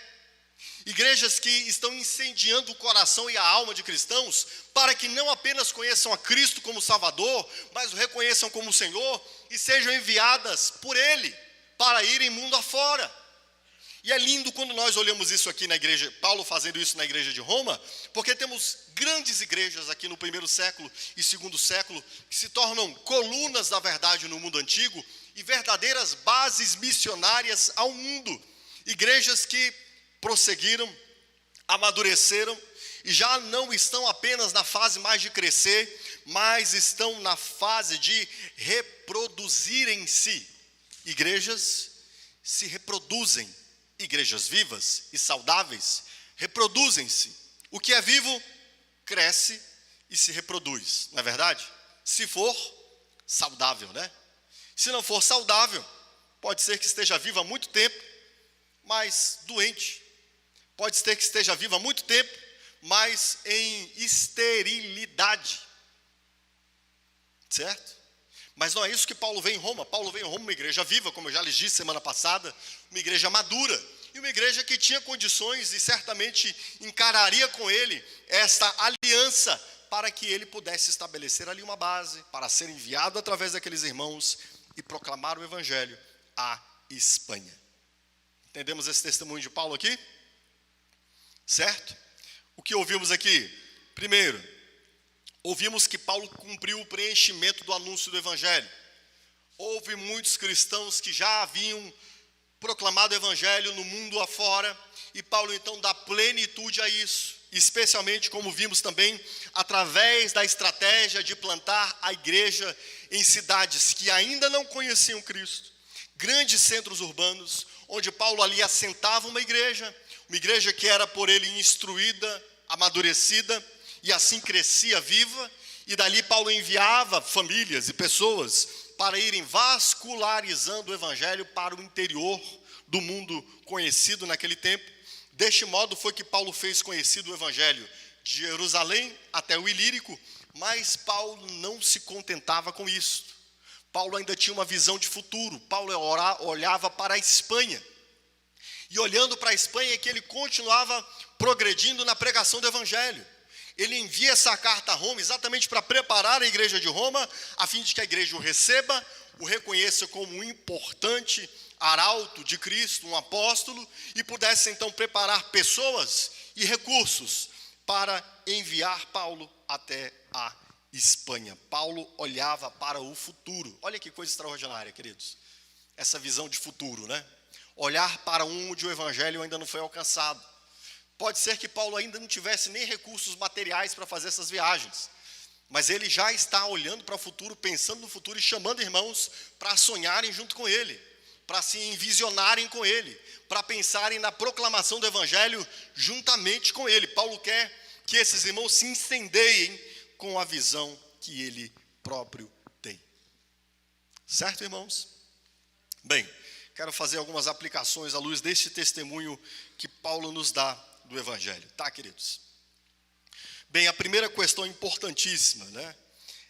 Igrejas que estão incendiando o coração e a alma de cristãos, para que não apenas conheçam a Cristo como Salvador, mas o reconheçam como Senhor, e sejam enviadas por Ele, para irem mundo afora. E é lindo quando nós olhamos isso aqui na igreja, Paulo fazendo isso na igreja de Roma, porque temos grandes igrejas aqui no primeiro século e segundo século, que se tornam colunas da verdade no mundo antigo e verdadeiras bases missionárias ao mundo. Igrejas que prosseguiram, amadureceram e já não estão apenas na fase mais de crescer, mas estão na fase de reproduzirem-se. Igrejas se reproduzem. Igrejas vivas e saudáveis reproduzem-se. O que é vivo, cresce e se reproduz, não é verdade? Se for saudável, né? Se não for saudável, pode ser que esteja vivo há muito tempo, mas doente. Pode ser que esteja vivo há muito tempo, mas em esterilidade. Certo? Mas não é isso que Paulo vê em Roma. Paulo vê em Roma uma igreja viva, como eu já lhes disse semana passada, uma igreja madura, e uma igreja que tinha condições e certamente encararia com ele esta aliança para que ele pudesse estabelecer ali uma base, para ser enviado através daqueles irmãos e proclamar o evangelho à Espanha. Entendemos esse testemunho de Paulo aqui? Certo? O que ouvimos aqui? Primeiro, ouvimos que Paulo cumpriu o preenchimento do anúncio do evangelho. Houve muitos cristãos que já haviam proclamado o evangelho no mundo afora, e Paulo então dá plenitude a isso, especialmente como vimos também, através da estratégia de plantar a igreja em cidades que ainda não conheciam Cristo, grandes centros urbanos, onde Paulo ali assentava uma igreja, uma igreja que era por ele instruída, amadurecida, e assim crescia viva, e dali Paulo enviava famílias e pessoas para irem vascularizando o evangelho para o interior do mundo conhecido naquele tempo. Deste modo foi que Paulo fez conhecido o evangelho de Jerusalém até o Ilírico, mas Paulo não se contentava com isso. Paulo ainda tinha uma visão de futuro. Paulo olhava para a Espanha. E olhando para a Espanha é que ele continuava progredindo na pregação do evangelho. Ele envia essa carta a Roma exatamente para preparar a igreja de Roma, a fim de que a igreja o receba, o reconheça como um importante arauto de Cristo, um apóstolo, e pudesse então preparar pessoas e recursos para enviar Paulo até a Espanha. Paulo olhava para o futuro. Olha que coisa extraordinária, queridos. Essa visão de futuro, né? Olhar para onde o evangelho ainda não foi alcançado. Pode ser que Paulo ainda não tivesse nem recursos materiais para fazer essas viagens, mas ele já está olhando para o futuro, pensando no futuro e chamando irmãos para sonharem junto com ele, para se envisionarem com ele, para pensarem na proclamação do evangelho juntamente com ele. Paulo quer que esses irmãos se incendeiem com a visão que ele próprio tem. Certo, irmãos? Bem, quero fazer algumas aplicações à luz deste testemunho que Paulo nos dá do evangelho, tá, queridos? Bem, a primeira questão importantíssima, né,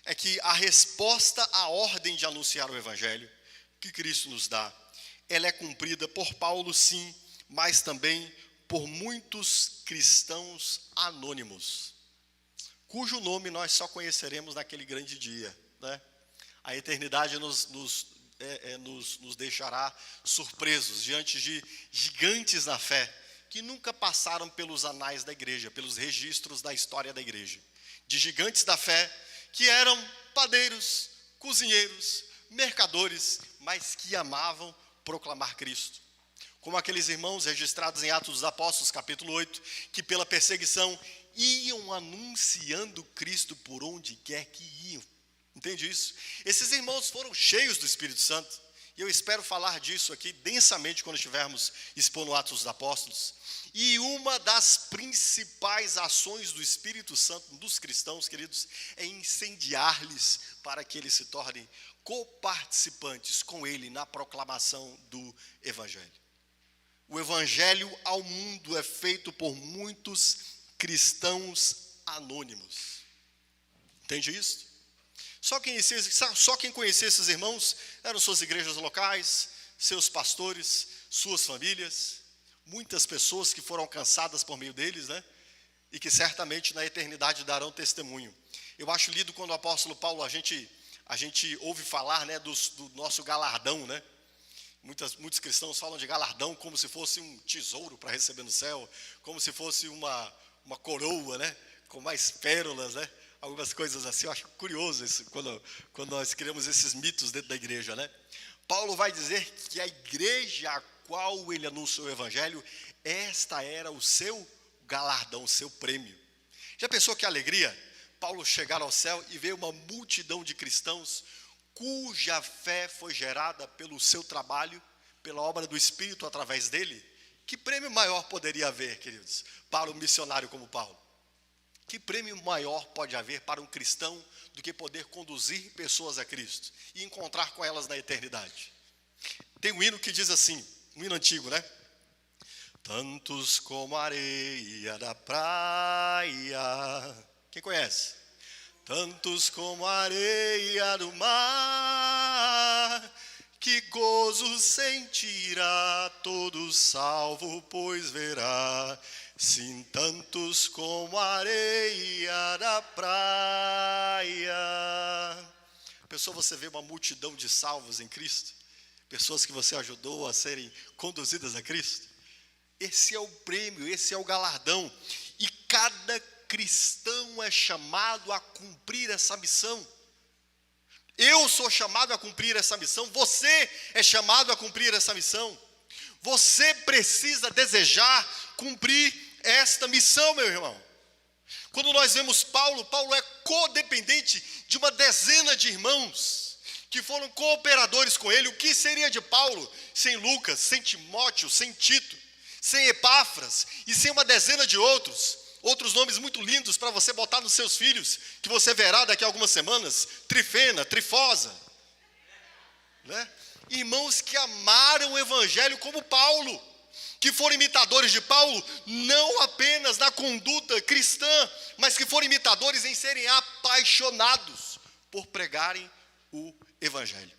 é que a resposta à ordem de anunciar o evangelho que Cristo nos dá, ela é cumprida por Paulo, sim, mas também por muitos cristãos anônimos, cujo nome nós só conheceremos naquele grande dia, né? A eternidade nos deixará surpresos diante de gigantes na fé, que nunca passaram pelos anais da igreja, pelos registros da história da igreja, de gigantes da fé, que eram padeiros, cozinheiros, mercadores, mas que amavam proclamar Cristo. Como aqueles irmãos registrados em Atos dos Apóstolos, capítulo 8, que pela perseguição iam anunciando Cristo por onde quer que iam. Entende isso? Esses irmãos foram cheios do Espírito Santo, e eu espero falar disso aqui densamente quando estivermos expondo Atos dos Apóstolos. E uma das principais ações do Espírito Santo dos cristãos, queridos, é incendiar-lhes para que eles se tornem coparticipantes com ele na proclamação do evangelho. O evangelho ao mundo é feito por muitos cristãos anônimos. Entende isso? Só quem conhecia esses irmãos eram suas igrejas locais, seus pastores, suas famílias, muitas pessoas que foram alcançadas por meio deles, né? E que certamente na eternidade darão testemunho. Eu acho lindo quando o apóstolo Paulo, a gente ouve falar, né, do nosso galardão, né? Muitos cristãos falam de galardão como se fosse um tesouro para receber no céu, como se fosse uma coroa, né, com mais pérolas, né? Algumas coisas assim. Eu acho curioso isso, quando nós criamos esses mitos dentro da igreja, né? Paulo vai dizer que a igreja a qual ele anunciou o evangelho, esta era o seu galardão, o seu prêmio. Já pensou que alegria? Paulo chegar ao céu e ver uma multidão de cristãos cuja fé foi gerada pelo seu trabalho, pela obra do Espírito através dele? Que prêmio maior poderia haver, queridos, para um missionário como Paulo? Que prêmio maior pode haver para um cristão do que poder conduzir pessoas a Cristo e encontrar com elas na eternidade? Tem um hino que diz assim, um hino antigo, né? Tantos como a areia da praia. Quem conhece? Tantos como a areia do mar, que gozo sentirá todo salvo, pois verá. Sim, tantos como a areia da praia. Pessoa, você vê uma multidão de salvos em Cristo? Pessoas que você ajudou a serem conduzidas a Cristo? Esse é o prêmio, esse é o galardão. E cada cristão é chamado a cumprir essa missão. Eu sou chamado a cumprir essa missão. Você é chamado a cumprir essa missão. Você precisa desejar cumprir esta missão, meu irmão. Quando nós vemos Paulo é codependente de uma dezena de irmãos que foram cooperadores com ele. O que seria de Paulo sem Lucas, sem Timóteo, sem Tito? sem Epáfras e sem uma dezena de outros nomes muito lindos para você botar nos seus filhos, que você verá daqui a algumas semanas, Trifena, Trifosa, né? Irmãos que amaram o evangelho como Paulo, que foram imitadores de Paulo, não apenas na conduta cristã, mas que foram imitadores em serem apaixonados por pregarem o evangelho.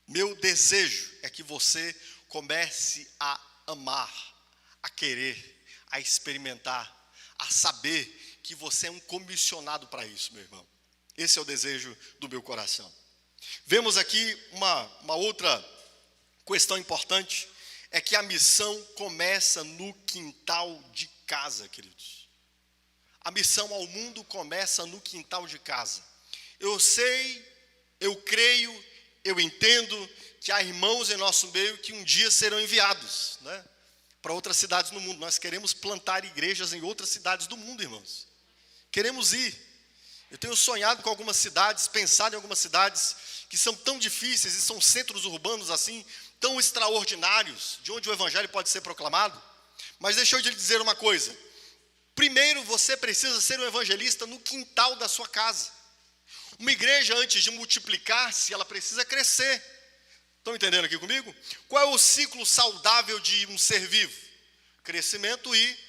Meu desejo é que você comece a amar, a querer, a experimentar, a saber que você é um comissionado para isso, meu irmão. Esse é o desejo do meu coração. Vemos aqui uma outra questão importante, é que a missão começa no quintal de casa, queridos. A missão ao mundo começa no quintal de casa. Eu sei, eu creio, eu entendo que há irmãos em nosso meio que um dia serão enviados, né, para outras cidades no mundo. Nós queremos plantar igrejas em outras cidades do mundo, irmãos. Queremos ir. Eu tenho sonhado com algumas cidades, pensado em algumas cidades que são tão difíceis e são centros urbanos assim, tão extraordinários, de onde o evangelho pode ser proclamado. Mas deixa eu te dizer uma coisa. Primeiro você precisa ser um evangelista no quintal da sua casa. Uma igreja, antes de multiplicar-se, ela precisa crescer. Estão entendendo aqui comigo? Qual é o ciclo saudável de um ser vivo? Crescimento e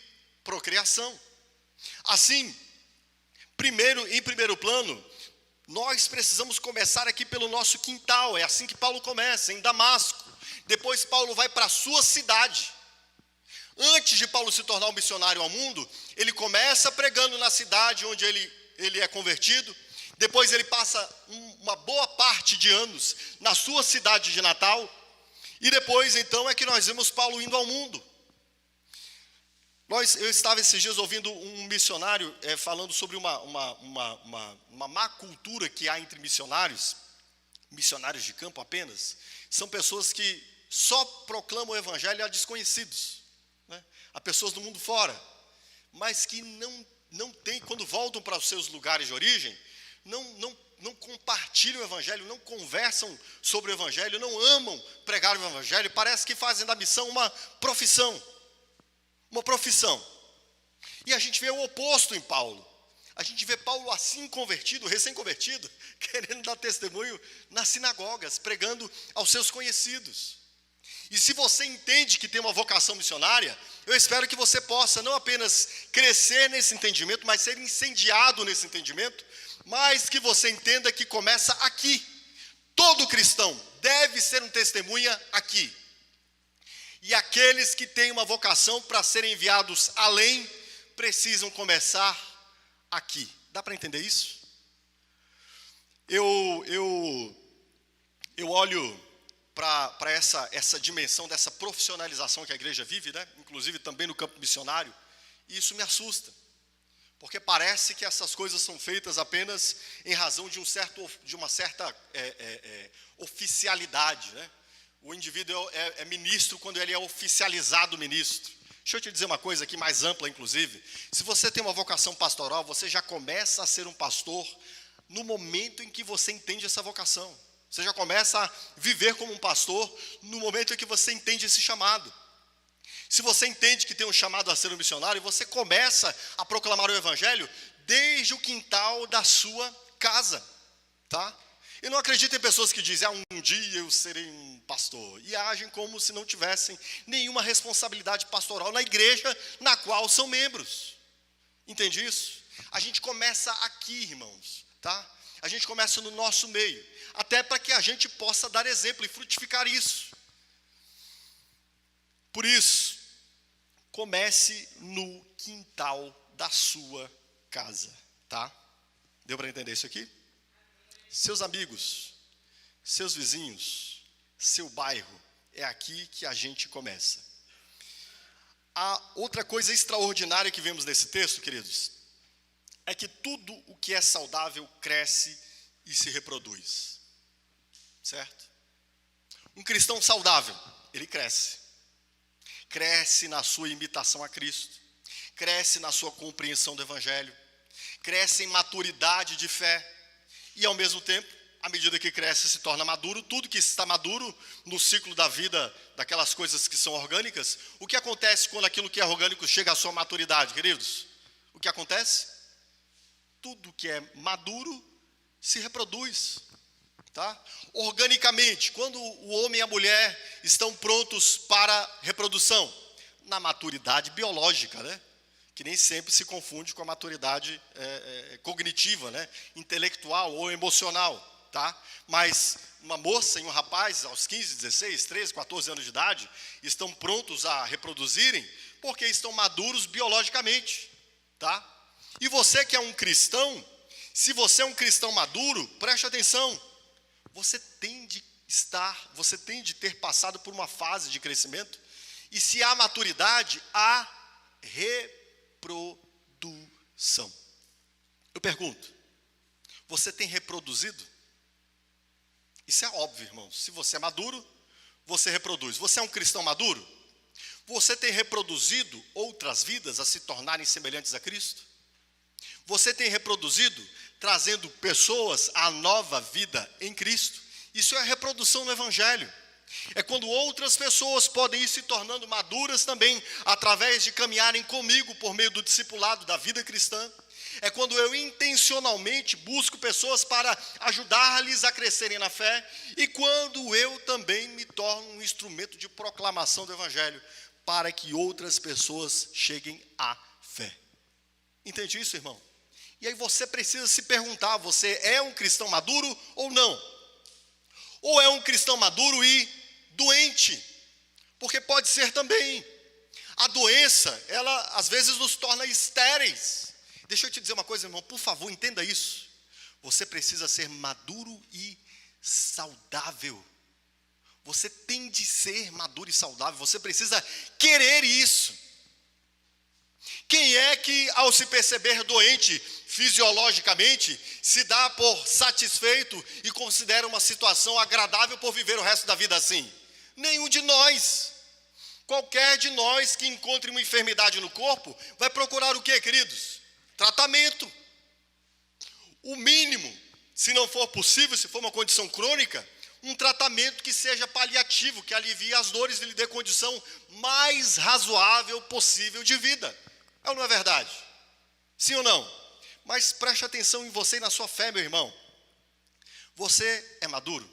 procriação. Assim, em primeiro plano, nós precisamos começar aqui pelo nosso quintal. É assim que Paulo começa, em Damasco. Depois Paulo vai para a sua cidade. Antes de Paulo se tornar um missionário ao mundo, ele começa pregando na cidade onde ele é convertido. Depois ele passa uma boa parte de anos na sua cidade de Natal. E depois, então, é que nós vemos Paulo indo ao mundo. Eu estava esses dias ouvindo um missionário falando sobre uma má cultura que há entre missionários de campo apenas. São pessoas que só proclamam o evangelho a desconhecidos, né, a pessoas do mundo fora, mas que não têm, quando voltam para os seus lugares de origem, não compartilham o evangelho, não conversam sobre o evangelho, não amam pregar o evangelho, parece que fazem da missão uma profissão. Uma profissão. E a gente vê o oposto em Paulo. A gente vê Paulo assim convertido, recém-convertido, querendo dar testemunho nas sinagogas, pregando aos seus conhecidos. E se você entende que tem uma vocação missionária, eu espero que você possa não apenas crescer nesse entendimento, mas ser incendiado nesse entendimento, mas que você entenda que começa aqui. Todo cristão deve ser um testemunha aqui. E aqueles que têm uma vocação para serem enviados além, precisam começar aqui. Dá para entender isso? Eu olho para essa dimensão dessa profissionalização que a igreja vive, né? Inclusive também no campo missionário, e isso me assusta. Porque parece que essas coisas são feitas apenas em razão de uma certa oficialidade, né? O indivíduo é ministro quando ele é oficializado ministro. Deixa eu te dizer uma coisa aqui mais ampla, inclusive. Se você tem uma vocação pastoral, você já começa a ser um pastor no momento em que você entende essa vocação. Você já começa a viver como um pastor no momento em que você entende esse chamado. Se você entende que tem um chamado a ser um missionário, você começa a proclamar o evangelho desde o quintal da sua casa, tá? Eu não acredito em pessoas que dizem, um dia eu serei um pastor, e agem como se não tivessem nenhuma responsabilidade pastoral na igreja na qual são membros. Entende isso? A gente começa aqui, irmãos, tá? A gente começa no nosso meio, até para que a gente possa dar exemplo e frutificar isso. Por isso, comece no quintal da sua casa, tá? Deu para entender isso aqui? Seus amigos, seus vizinhos, seu bairro, é aqui que a gente começa. A outra coisa extraordinária que vemos nesse texto, queridos, é que tudo o que é saudável cresce e se reproduz. Certo? Um cristão saudável, ele cresce. Cresce na sua imitação a Cristo, cresce na sua compreensão do evangelho, cresce em maturidade de fé e, ao mesmo tempo, à medida que cresce, se torna maduro. Tudo que está maduro no ciclo da vida, daquelas coisas que são orgânicas. O que acontece quando aquilo que é orgânico chega à sua maturidade, queridos? O que acontece? Tudo que é maduro se reproduz, tá? Organicamente, quando o homem e a mulher estão prontos para reprodução, na maturidade biológica, né? Que nem sempre se confunde com a maturidade cognitiva, né? Intelectual ou emocional, tá? Mas uma moça e um rapaz, aos 15, 16, 13, 14 anos de idade, estão prontos a reproduzirem porque estão maduros biologicamente, tá? E você que é um cristão, se você é um cristão maduro, preste atenção, você tem de ter passado por uma fase de crescimento, e se há maturidade, há reprodução. Eu pergunto, você tem reproduzido? Isso é óbvio, irmãos. Se você é maduro, você reproduz. Você é um cristão maduro? Você tem reproduzido outras vidas a se tornarem semelhantes a Cristo? Você tem reproduzido, trazendo pessoas à nova vida em Cristo? Isso é a reprodução no Evangelho. É quando outras pessoas podem ir se tornando maduras também, através de caminharem comigo por meio do discipulado da vida cristã. É quando eu intencionalmente busco pessoas para ajudar-lhes a crescerem na fé, e quando eu também me torno um instrumento de proclamação do Evangelho, para que outras pessoas cheguem à fé. Entende isso, irmão? E aí você precisa se perguntar, você é um cristão maduro ou não? Ou é um cristão maduro e doente? Porque pode ser também. A doença, ela às vezes nos torna estéreis. Deixa eu te dizer uma coisa, irmão, por favor, entenda isso. Você precisa ser maduro e saudável. Você tem de ser maduro e saudável. Você precisa querer isso. Quem é que, ao se perceber doente fisiologicamente, se dá por satisfeito e considera uma situação agradável por viver o resto da vida assim? Nenhum de nós. Qualquer de nós que encontre uma enfermidade no corpo vai procurar o quê, queridos? Tratamento. O mínimo, se não for possível, se for uma condição crônica, um tratamento que seja paliativo, que alivie as dores e lhe dê condição mais razoável possível de vida. É ou não é verdade? Sim ou não? Mas preste atenção em você e na sua fé, meu irmão. Você é maduro?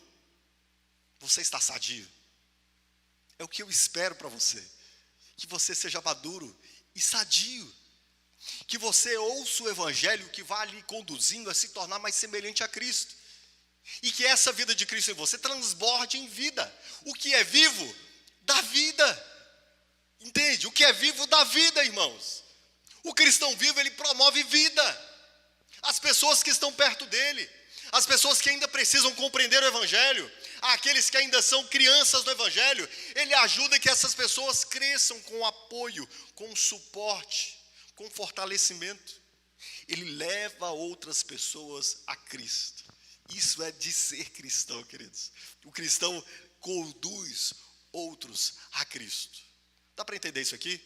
Você está sadio? É o que eu espero para você. Que você seja maduro e sadio. Que você ouça o Evangelho que vá lhe conduzindo a se tornar mais semelhante a Cristo. E que essa vida de Cristo em você transborde em vida. O que é vivo, dá vida. Entende? O que é vivo, dá vida, irmãos. O cristão vivo, ele promove vida. As pessoas que estão perto dele, as pessoas que ainda precisam compreender o Evangelho, aqueles que ainda são crianças do Evangelho, ele ajuda que essas pessoas cresçam com apoio, com suporte, com fortalecimento. Ele leva outras pessoas a Cristo. Isso é de ser cristão, queridos. O cristão conduz outros a Cristo. Dá para entender isso aqui?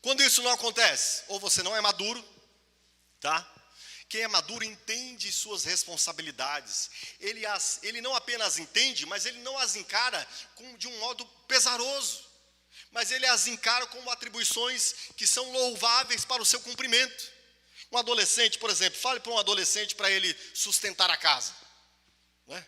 Quando isso não acontece, ou você não é maduro, tá? Quem é maduro entende suas responsabilidades. Ele não apenas entende, mas ele não as encara de um modo pesaroso. Mas ele as encara como atribuições que são louváveis para o seu cumprimento. Um adolescente, por exemplo, fale para um adolescente para ele sustentar a casa. Né?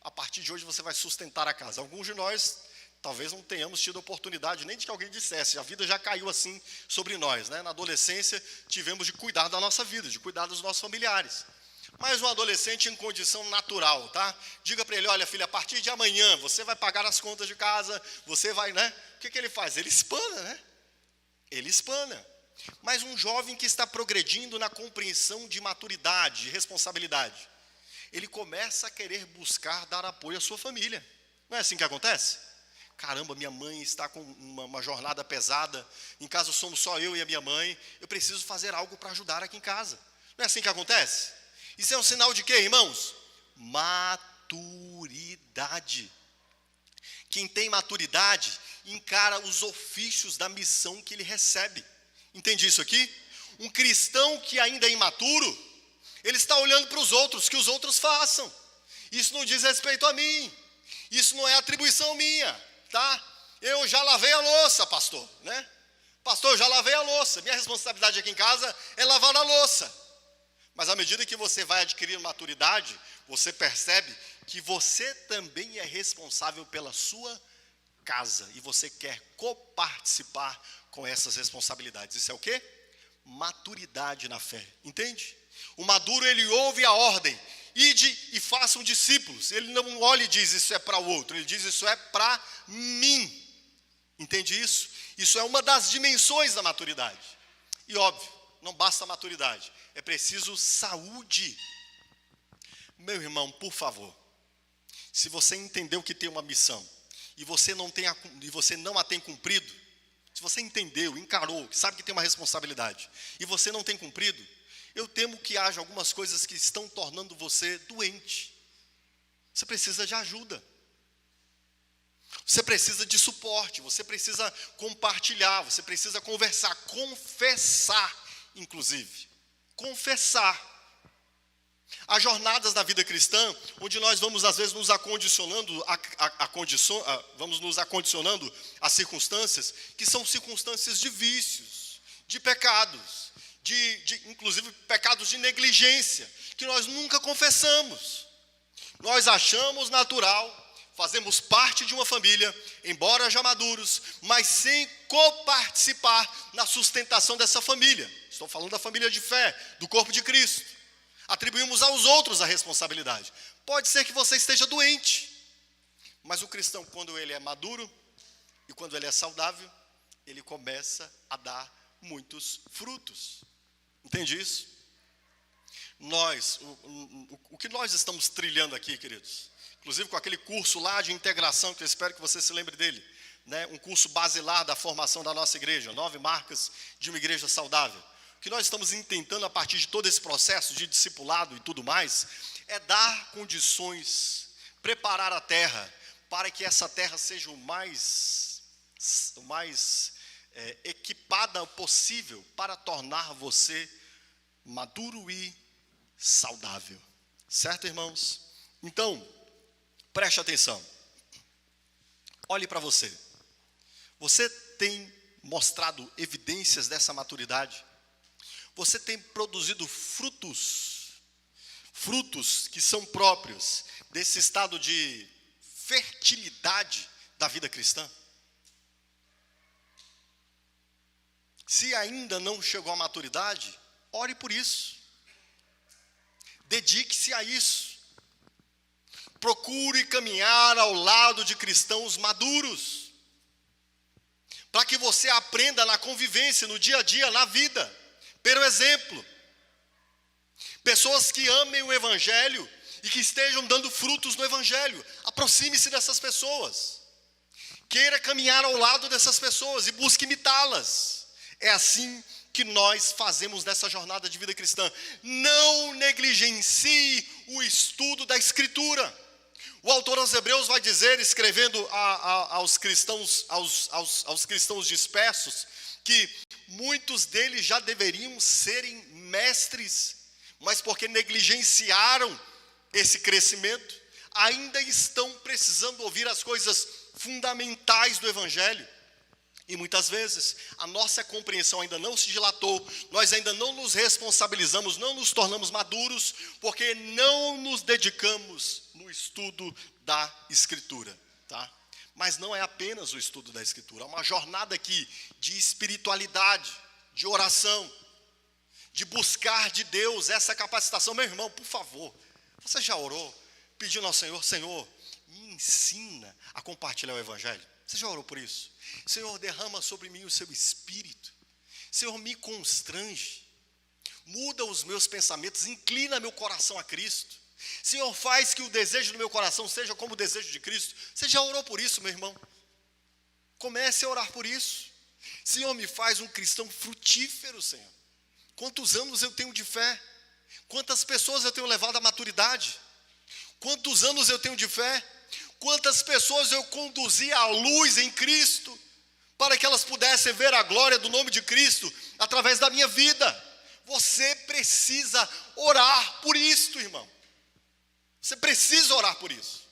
A partir de hoje você vai sustentar a casa. Alguns de nós talvez não tenhamos tido oportunidade nem de que alguém dissesse, a vida já caiu assim sobre nós, né? Na adolescência tivemos de cuidar da nossa vida, de cuidar dos nossos familiares. Mas um adolescente em condição natural, tá? Diga para ele, olha filho, a partir de amanhã você vai pagar as contas de casa, você vai, né? O que ele faz? Ele espana, né? Ele espana. Mas um jovem que está progredindo na compreensão de maturidade, de responsabilidade, ele começa a querer buscar dar apoio à sua família. Não é assim que acontece? Caramba, minha mãe está com uma jornada pesada, em casa somos só eu e a minha mãe, eu preciso fazer algo para ajudar aqui em casa. Não é assim que acontece? Isso é um sinal de quê, irmãos? Maturidade. Quem tem maturidade encara os ofícios da missão que ele recebe. Entende isso aqui? Um cristão que ainda é imaturo, ele está olhando para os outros, que os outros façam. Isso não diz respeito a mim. Isso não é atribuição minha, tá? Eu já lavei a louça, pastor, né? Pastor, eu já lavei a louça. Minha responsabilidade aqui em casa é lavar a louça. Mas à medida que você vai adquirindo maturidade, você percebe que você também é responsável pela sua casa. E você quer coparticipar com essas responsabilidades. Isso é o quê? Maturidade na fé. Entende? O maduro, ele ouve a ordem. Ide e façam discípulos. Ele não olha e diz, isso é para o outro. Ele diz, isso é para mim. Entende isso? Isso é uma das dimensões da maturidade. E óbvio, não basta a maturidade. É preciso saúde. Meu irmão, por favor. Se você entendeu que tem uma missão e você não a tem cumprido, se você entendeu, encarou, sabe que tem uma responsabilidade e você não tem cumprido, eu temo que haja algumas coisas que estão tornando você doente. Você precisa de ajuda. Você precisa de suporte, você precisa compartilhar, você precisa conversar, confessar, inclusive. Confessar. Há jornadas na vida cristã, onde nós vamos às vezes nos acondicionando, vamos nos acondicionando a circunstâncias, que são circunstâncias de vícios, de pecados, inclusive pecados de negligência, que nós nunca confessamos. Nós achamos natural, fazemos parte de uma família, embora já maduros, mas sem coparticipar na sustentação dessa família. Estou falando da família de fé, do corpo de Cristo. Atribuímos aos outros a responsabilidade. Pode ser que você esteja doente, mas o cristão, quando ele é maduro e quando ele é saudável, ele começa a dar muitos frutos. Entende isso? O que nós estamos trilhando aqui, queridos, inclusive com aquele curso lá de integração, que eu espero que você se lembre dele, né? Um curso basilar da formação da nossa igreja, 9 marcas de uma igreja saudável. O que nós estamos intentando a partir de todo esse processo de discipulado e tudo mais, é dar condições, preparar a terra, para que essa terra seja o mais equipada possível para tornar você maduro e saudável. Certo, irmãos? Então, preste atenção. Olhe para você. Você tem mostrado evidências dessa maturidade? Você tem produzido frutos que são próprios desse estado de fertilidade da vida cristã? Se ainda não chegou à maturidade, ore por isso. Dedique-se a isso. Procure caminhar ao lado de cristãos maduros, para que você aprenda na convivência, no dia a dia, na vida, pelo exemplo. Pessoas que amem o Evangelho e que estejam dando frutos no Evangelho. Aproxime-se dessas pessoas. Queira caminhar ao lado dessas pessoas e busque imitá-las. É assim que nós fazemos nessa jornada de vida cristã. Não negligencie o estudo da Escritura. O autor aos Hebreus vai dizer, escrevendo aos cristãos dispersos, que muitos deles já deveriam serem mestres, mas porque negligenciaram esse crescimento, ainda estão precisando ouvir as coisas fundamentais do Evangelho. E muitas vezes a nossa compreensão ainda não se dilatou, nós ainda não nos responsabilizamos, não nos tornamos maduros, porque não nos dedicamos no estudo da Escritura, tá? Mas não é apenas o estudo da Escritura, é uma jornada aqui de espiritualidade, de oração, de buscar de Deus essa capacitação. Meu irmão, por favor, você já orou pedindo ao Senhor, Senhor, me ensina a compartilhar o Evangelho? Você já orou por isso? Senhor, derrama sobre mim o seu Espírito. Senhor, me constrange. Muda os meus pensamentos, inclina meu coração a Cristo. Senhor, faz que o desejo do meu coração seja como o desejo de Cristo. Você já orou por isso, meu irmão? Comece a orar por isso. Senhor, me faz um cristão frutífero, Senhor. Quantos anos eu tenho de fé? Quantas pessoas eu tenho levado à maturidade? Quantos anos eu tenho de fé? Quantas pessoas eu conduzi à luz em Cristo, para que elas pudessem ver a glória do nome de Cristo através da minha vida? Você precisa orar por isto, irmão. Você precisa orar por isso.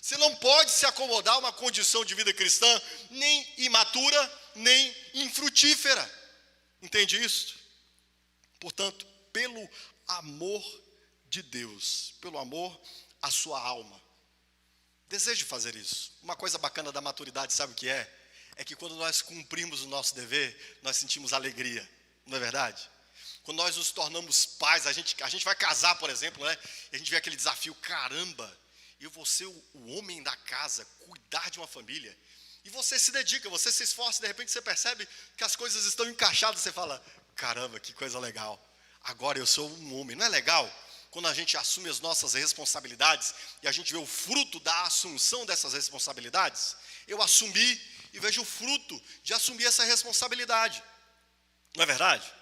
Você não pode se acomodar a uma condição de vida cristã nem imatura, nem infrutífera. Entende isso? Portanto, pelo amor de Deus, pelo amor à sua alma, deseje fazer isso. Uma coisa bacana da maturidade, sabe o que é? É que quando nós cumprimos o nosso dever, nós sentimos alegria, não é verdade? Quando nós nos tornamos pais, a gente vai casar, por exemplo, né? E a gente vê aquele desafio, caramba, eu vou ser o homem da casa, cuidar de uma família. E você se dedica, você se esforça, de repente você percebe que as coisas estão encaixadas, você fala, caramba, que coisa legal, agora eu sou um homem. Não é legal? Quando a gente assume as nossas responsabilidades e a gente vê o fruto da assunção dessas responsabilidades, eu assumi e vejo o fruto de assumir essa responsabilidade. Não é verdade?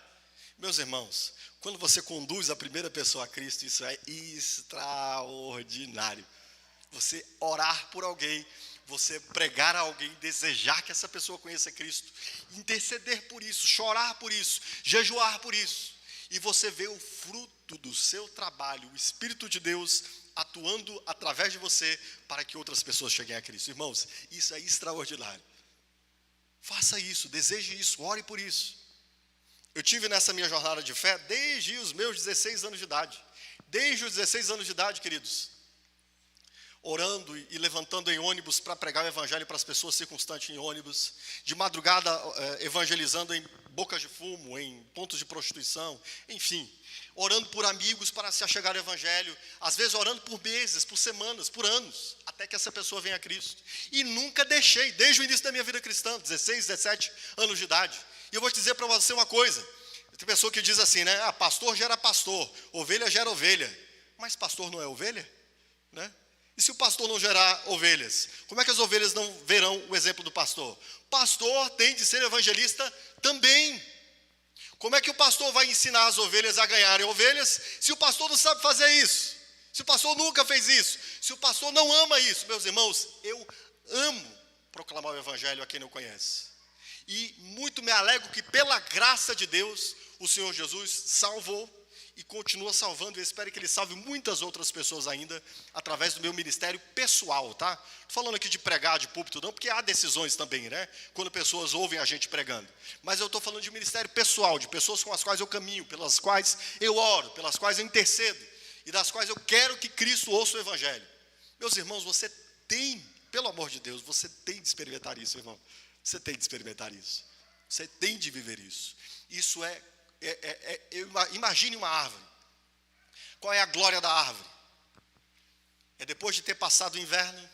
Meus irmãos, quando você conduz a primeira pessoa a Cristo, isso é extraordinário. Você orar por alguém, você pregar a alguém, desejar que essa pessoa conheça Cristo, interceder por isso, chorar por isso, jejuar por isso. E você vê o fruto do seu trabalho, o Espírito de Deus atuando através de você para que outras pessoas cheguem a Cristo. Irmãos, isso é extraordinário. Faça isso, deseje isso, ore por isso. Eu tive nessa minha jornada de fé desde os meus 16 anos de idade. Desde os 16 anos de idade, queridos. Orando e levantando em ônibus para pregar o evangelho para as pessoas circunstantes em ônibus. De madrugada evangelizando em bocas de fumo, em pontos de prostituição. Enfim, orando por amigos para se achegar ao evangelho. Às vezes orando por meses, por semanas, por anos. Até que essa pessoa venha a Cristo. E nunca deixei, desde o início da minha vida cristã, 16, 17 anos de idade. E eu vou te dizer para você uma coisa. Tem pessoa que diz assim, né? Ah, pastor gera pastor, ovelha gera ovelha. Mas pastor não é ovelha? Né? E se o pastor não gerar ovelhas? Como é que as ovelhas não verão o exemplo do pastor? Pastor tem de ser evangelista também. Como é que o pastor vai ensinar as ovelhas a ganharem ovelhas se o pastor não sabe fazer isso? Se o pastor nunca fez isso? Se o pastor não ama isso? Meus irmãos, eu amo proclamar o evangelho a quem não conhece. E muito me alegro que pela graça de Deus, o Senhor Jesus salvou e continua salvando. Eu espero que Ele salve muitas outras pessoas ainda, através do meu ministério pessoal, tá? Estou falando aqui de pregar, de púlpito não, porque há decisões também, né? Quando pessoas ouvem a gente pregando. Mas eu estou falando de ministério pessoal, de pessoas com as quais eu caminho, pelas quais eu oro, pelas quais eu intercedo, e das quais eu quero que Cristo ouça o Evangelho. Meus irmãos, você tem, pelo amor de Deus, você tem de experimentar isso, irmão. Você tem de experimentar isso. Você tem de viver isso. Isso imagine uma árvore. Qual é a glória da árvore? É depois de ter passado o inverno,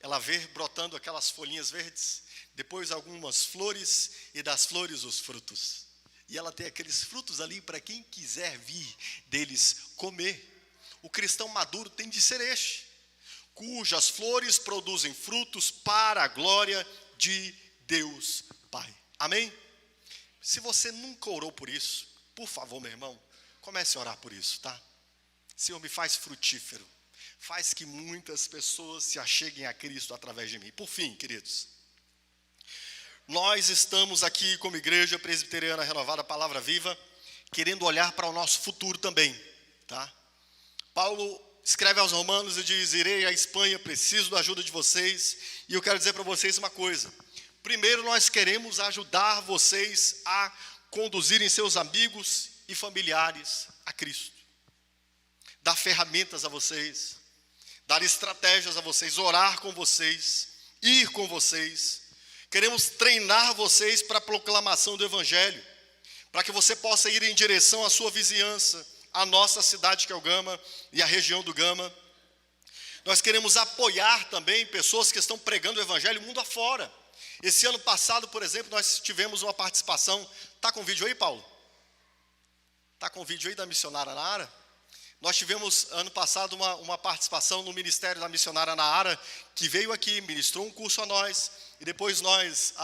ela ver brotando aquelas folhinhas verdes, depois algumas flores e das flores os frutos. E ela tem aqueles frutos ali para quem quiser vir deles comer. O cristão maduro tem de ser este, cujas flores produzem frutos para a glória de Deus Pai. Amém? Se você nunca orou por isso, por favor, meu irmão, comece a orar por isso, tá? Senhor, me faz frutífero. Faz que muitas pessoas se acheguem a Cristo através de mim. Por fim, queridos, nós estamos aqui como Igreja Presbiteriana Renovada Palavra Viva, querendo olhar para o nosso futuro também, tá? Paulo escreve aos Romanos e diz, irei à Espanha, preciso da ajuda de vocês, e eu quero dizer para vocês uma coisa. Primeiro, nós queremos ajudar vocês a conduzirem seus amigos e familiares a Cristo. Dar ferramentas a vocês, dar estratégias a vocês, orar com vocês, ir com vocês. Queremos treinar vocês para a proclamação do Evangelho, para que você possa ir em direção à sua vizinhança, à nossa cidade que é o Gama e a região do Gama. Nós queremos apoiar também pessoas que estão pregando o Evangelho mundo afora. Esse ano passado, por exemplo, nós tivemos uma participação. Está com vídeo aí, Paulo? Está com vídeo aí da missionária Nara? Nós tivemos, ano passado, uma participação no Ministério da Missionária Nara, que veio aqui, ministrou um curso a nós, e depois nós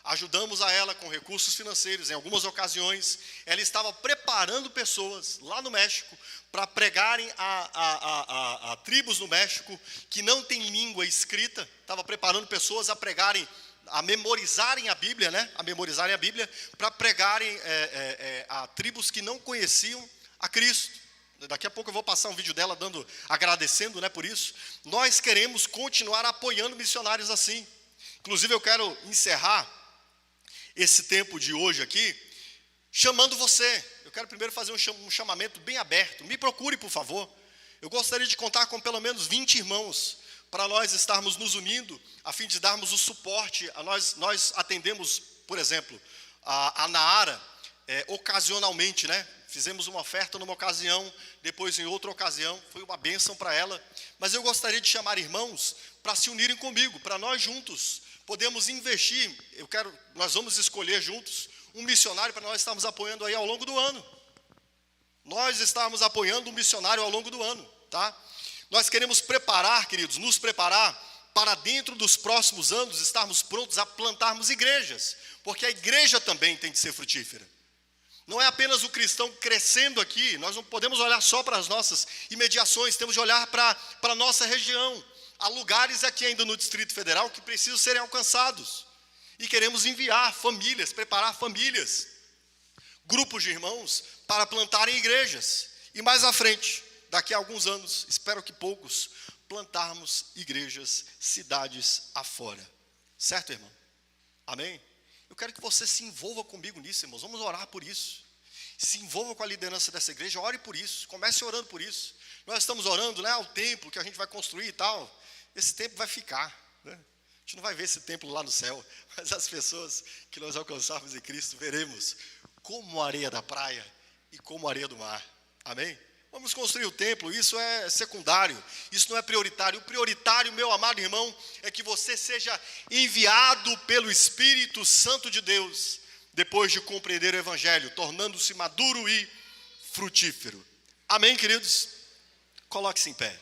ajudamos a ela com recursos financeiros. Em algumas ocasiões, ela estava preparando pessoas lá no México para pregarem a tribos no México que não têm língua escrita. Estava preparando pessoas a pregarem, a memorizarem a Bíblia, né? A memorizarem a Bíblia para pregarem a tribos que não conheciam a Cristo. Daqui a pouco eu vou passar um vídeo dela agradecendo, né, por isso. Nós queremos continuar apoiando missionários assim. Inclusive eu quero encerrar esse tempo de hoje aqui chamando você. Eu quero primeiro fazer um chamamento bem aberto. Me procure, por favor. Eu gostaria de contar com pelo menos 20 irmãos para nós estarmos nos unindo, a fim de darmos o suporte. Nós atendemos, por exemplo, a Naara ocasionalmente, né? Fizemos uma oferta numa ocasião, depois em outra ocasião, foi uma bênção para ela. Mas eu gostaria de chamar irmãos para se unirem comigo, para nós juntos podemos investir. Nós vamos escolher juntos um missionário para nós estarmos apoiando aí ao longo do ano. Nós estamos apoiando um missionário ao longo do ano, tá? Nós queremos preparar, queridos, nos preparar para dentro dos próximos anos estarmos prontos a plantarmos igrejas, porque a igreja também tem de ser frutífera. Não é apenas o cristão crescendo aqui, nós não podemos olhar só para as nossas imediações, temos de olhar para a nossa região. Há lugares aqui ainda no Distrito Federal que precisam serem alcançados. E queremos enviar famílias, preparar famílias, grupos de irmãos para plantarem igrejas. E mais à frente, daqui a alguns anos, espero que poucos, plantarmos igrejas, cidades afora. Certo, irmão? Amém? Eu quero que você se envolva comigo nisso, irmãos. Vamos orar por isso. Se envolva com a liderança dessa igreja, ore por isso. Comece orando por isso. Nós estamos orando, né, ao templo que a gente vai construir e tal. Esse templo vai ficar, né? A gente não vai ver esse templo lá no céu, mas as pessoas que nós alcançarmos em Cristo, veremos como a areia da praia e como a areia do mar. Amém? Vamos construir o templo, isso é secundário, isso não é prioritário. O prioritário, meu amado irmão, é que você seja enviado pelo Espírito Santo de Deus, depois de compreender o Evangelho, tornando-se maduro e frutífero. Amém, queridos? Coloque-se em pé.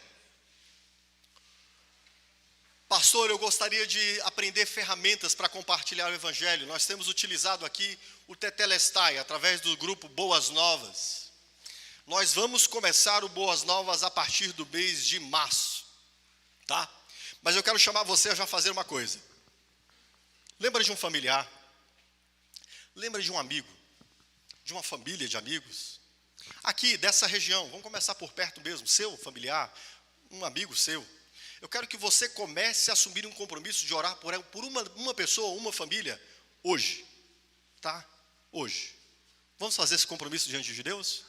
Pastor, eu gostaria de aprender ferramentas para compartilhar o Evangelho. Nós temos utilizado aqui o Tetelestai, através do grupo Boas Novas. Nós vamos começar o Boas Novas a partir do mês de março, tá? Mas eu quero chamar você a já fazer uma coisa. Lembra de um familiar? Lembra de um amigo? De uma família de amigos? Aqui, dessa região, vamos começar por perto mesmo, seu familiar, um amigo seu. Eu quero que você comece a assumir um compromisso de orar por uma pessoa, uma família, hoje, tá? Hoje. Vamos fazer esse compromisso diante de Deus?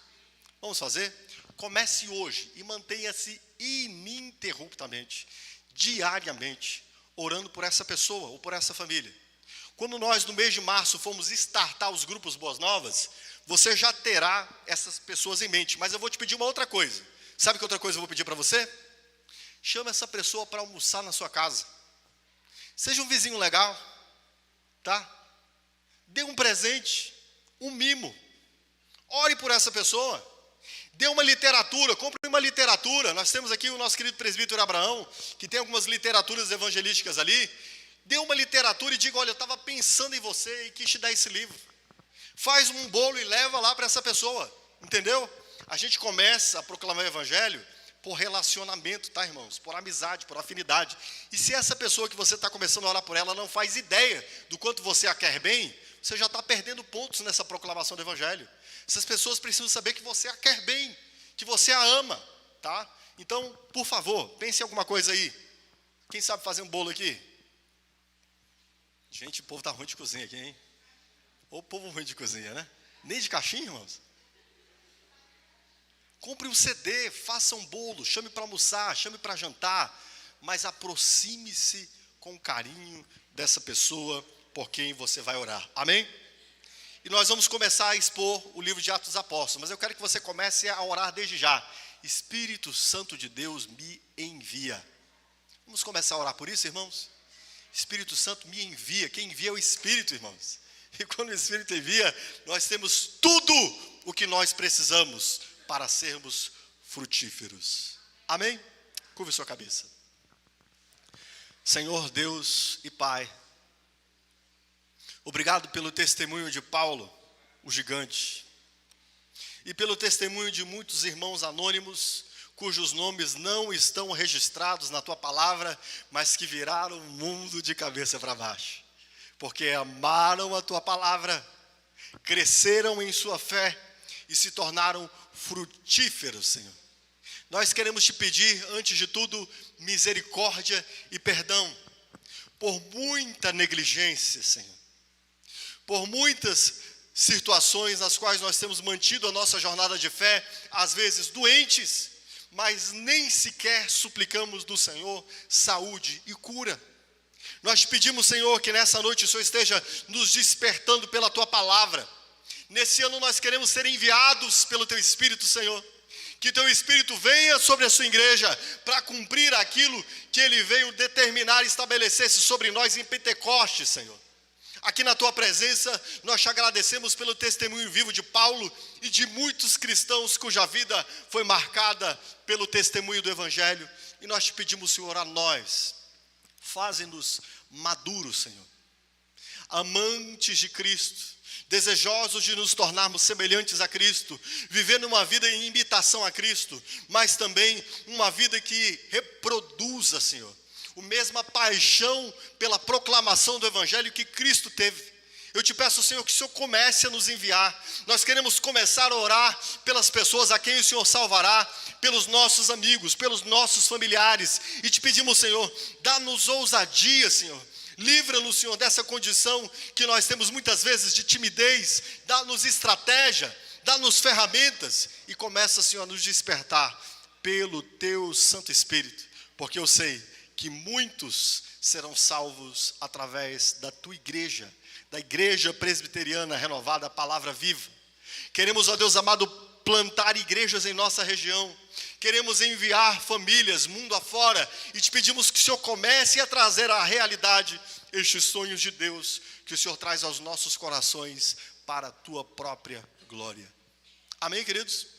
Vamos fazer? Comece hoje e mantenha-se ininterruptamente, diariamente, orando por essa pessoa ou por essa família. Quando nós, no mês de março, fomos startar os grupos Boas Novas, você já terá essas pessoas em mente. Mas eu vou te pedir uma outra coisa. Sabe que outra coisa eu vou pedir para você? Chama essa pessoa para almoçar na sua casa. Seja um vizinho legal, tá? Dê um presente, um mimo. Ore por essa pessoa. Dê uma literatura, compre uma literatura. Nós temos aqui o nosso querido presbítero Abraão, que tem algumas literaturas evangelísticas ali. Dê uma literatura e diga, olha, eu estava pensando em você e quis te dar esse livro. Faz um bolo e leva lá para essa pessoa, entendeu? A gente começa a proclamar o evangelho por relacionamento, tá, irmãos? Por amizade, por afinidade. E se essa pessoa que você está começando a orar por ela não faz ideia do quanto você a quer bem, você já está perdendo pontos nessa proclamação do evangelho. Essas pessoas precisam saber que você a quer bem, que você a ama, tá? Então, por favor, pense em alguma coisa aí. Quem sabe fazer um bolo aqui? Gente, o povo está ruim de cozinha aqui, hein? Ô povo ruim de cozinha, né? Nem de caixinha, irmãos? Compre um CD, faça um bolo, chame para almoçar, chame para jantar, mas aproxime-se com carinho dessa pessoa por quem você vai orar. Amém? E nós vamos começar a expor o livro de Atos dos Apóstolos, mas eu quero que você comece a orar desde já. Espírito Santo de Deus me envia. Vamos começar a orar por isso, irmãos? Espírito Santo me envia. Quem envia é o Espírito, irmãos. E quando o Espírito envia, nós temos tudo o que nós precisamos para sermos frutíferos. Amém? Curve sua cabeça. Senhor Deus e Pai, obrigado pelo testemunho de Paulo, o gigante, e pelo testemunho de muitos irmãos anônimos, cujos nomes não estão registrados na Tua palavra, mas que viraram o mundo de cabeça para baixo, porque amaram a Tua palavra, cresceram em sua fé, e se tornaram frutíferos, Senhor. Nós queremos te pedir, antes de tudo, misericórdia e perdão por muita negligência, Senhor, por muitas situações nas quais nós temos mantido a nossa jornada de fé, às vezes doentes, mas nem sequer suplicamos do Senhor saúde e cura. Nós te pedimos, Senhor, que nessa noite o Senhor esteja nos despertando pela Tua palavra. Nesse ano nós queremos ser enviados pelo Teu Espírito, Senhor. Que Teu Espírito venha sobre a Sua igreja para cumprir aquilo que Ele veio determinar e estabelecer-se sobre nós em Pentecostes, Senhor. Aqui na Tua presença, nós te agradecemos pelo testemunho vivo de Paulo e de muitos cristãos cuja vida foi marcada pelo testemunho do Evangelho. E nós te pedimos, Senhor, a nós, faze-nos maduros, Senhor, amantes de Cristo, desejosos de nos tornarmos semelhantes a Cristo, vivendo uma vida em imitação a Cristo, mas também uma vida que reproduza, Senhor, a mesma paixão pela proclamação do Evangelho que Cristo teve. Eu te peço, Senhor, que o Senhor comece a nos enviar. Nós queremos começar a orar pelas pessoas a quem o Senhor salvará, pelos nossos amigos, pelos nossos familiares. E te pedimos, Senhor, dá-nos ousadia, Senhor. Livra-nos, Senhor, dessa condição que nós temos muitas vezes de timidez. Dá-nos estratégia, dá-nos ferramentas. E começa, Senhor, a nos despertar pelo Teu Santo Espírito. Porque eu sei que muitos serão salvos através da Tua igreja, da Igreja Presbiteriana Renovada, a Palavra Viva. Queremos, ó Deus amado, plantar igrejas em nossa região. Queremos enviar famílias mundo afora e te pedimos que o Senhor comece a trazer à realidade estes sonhos de Deus que o Senhor traz aos nossos corações para a Tua própria glória. Amém, queridos?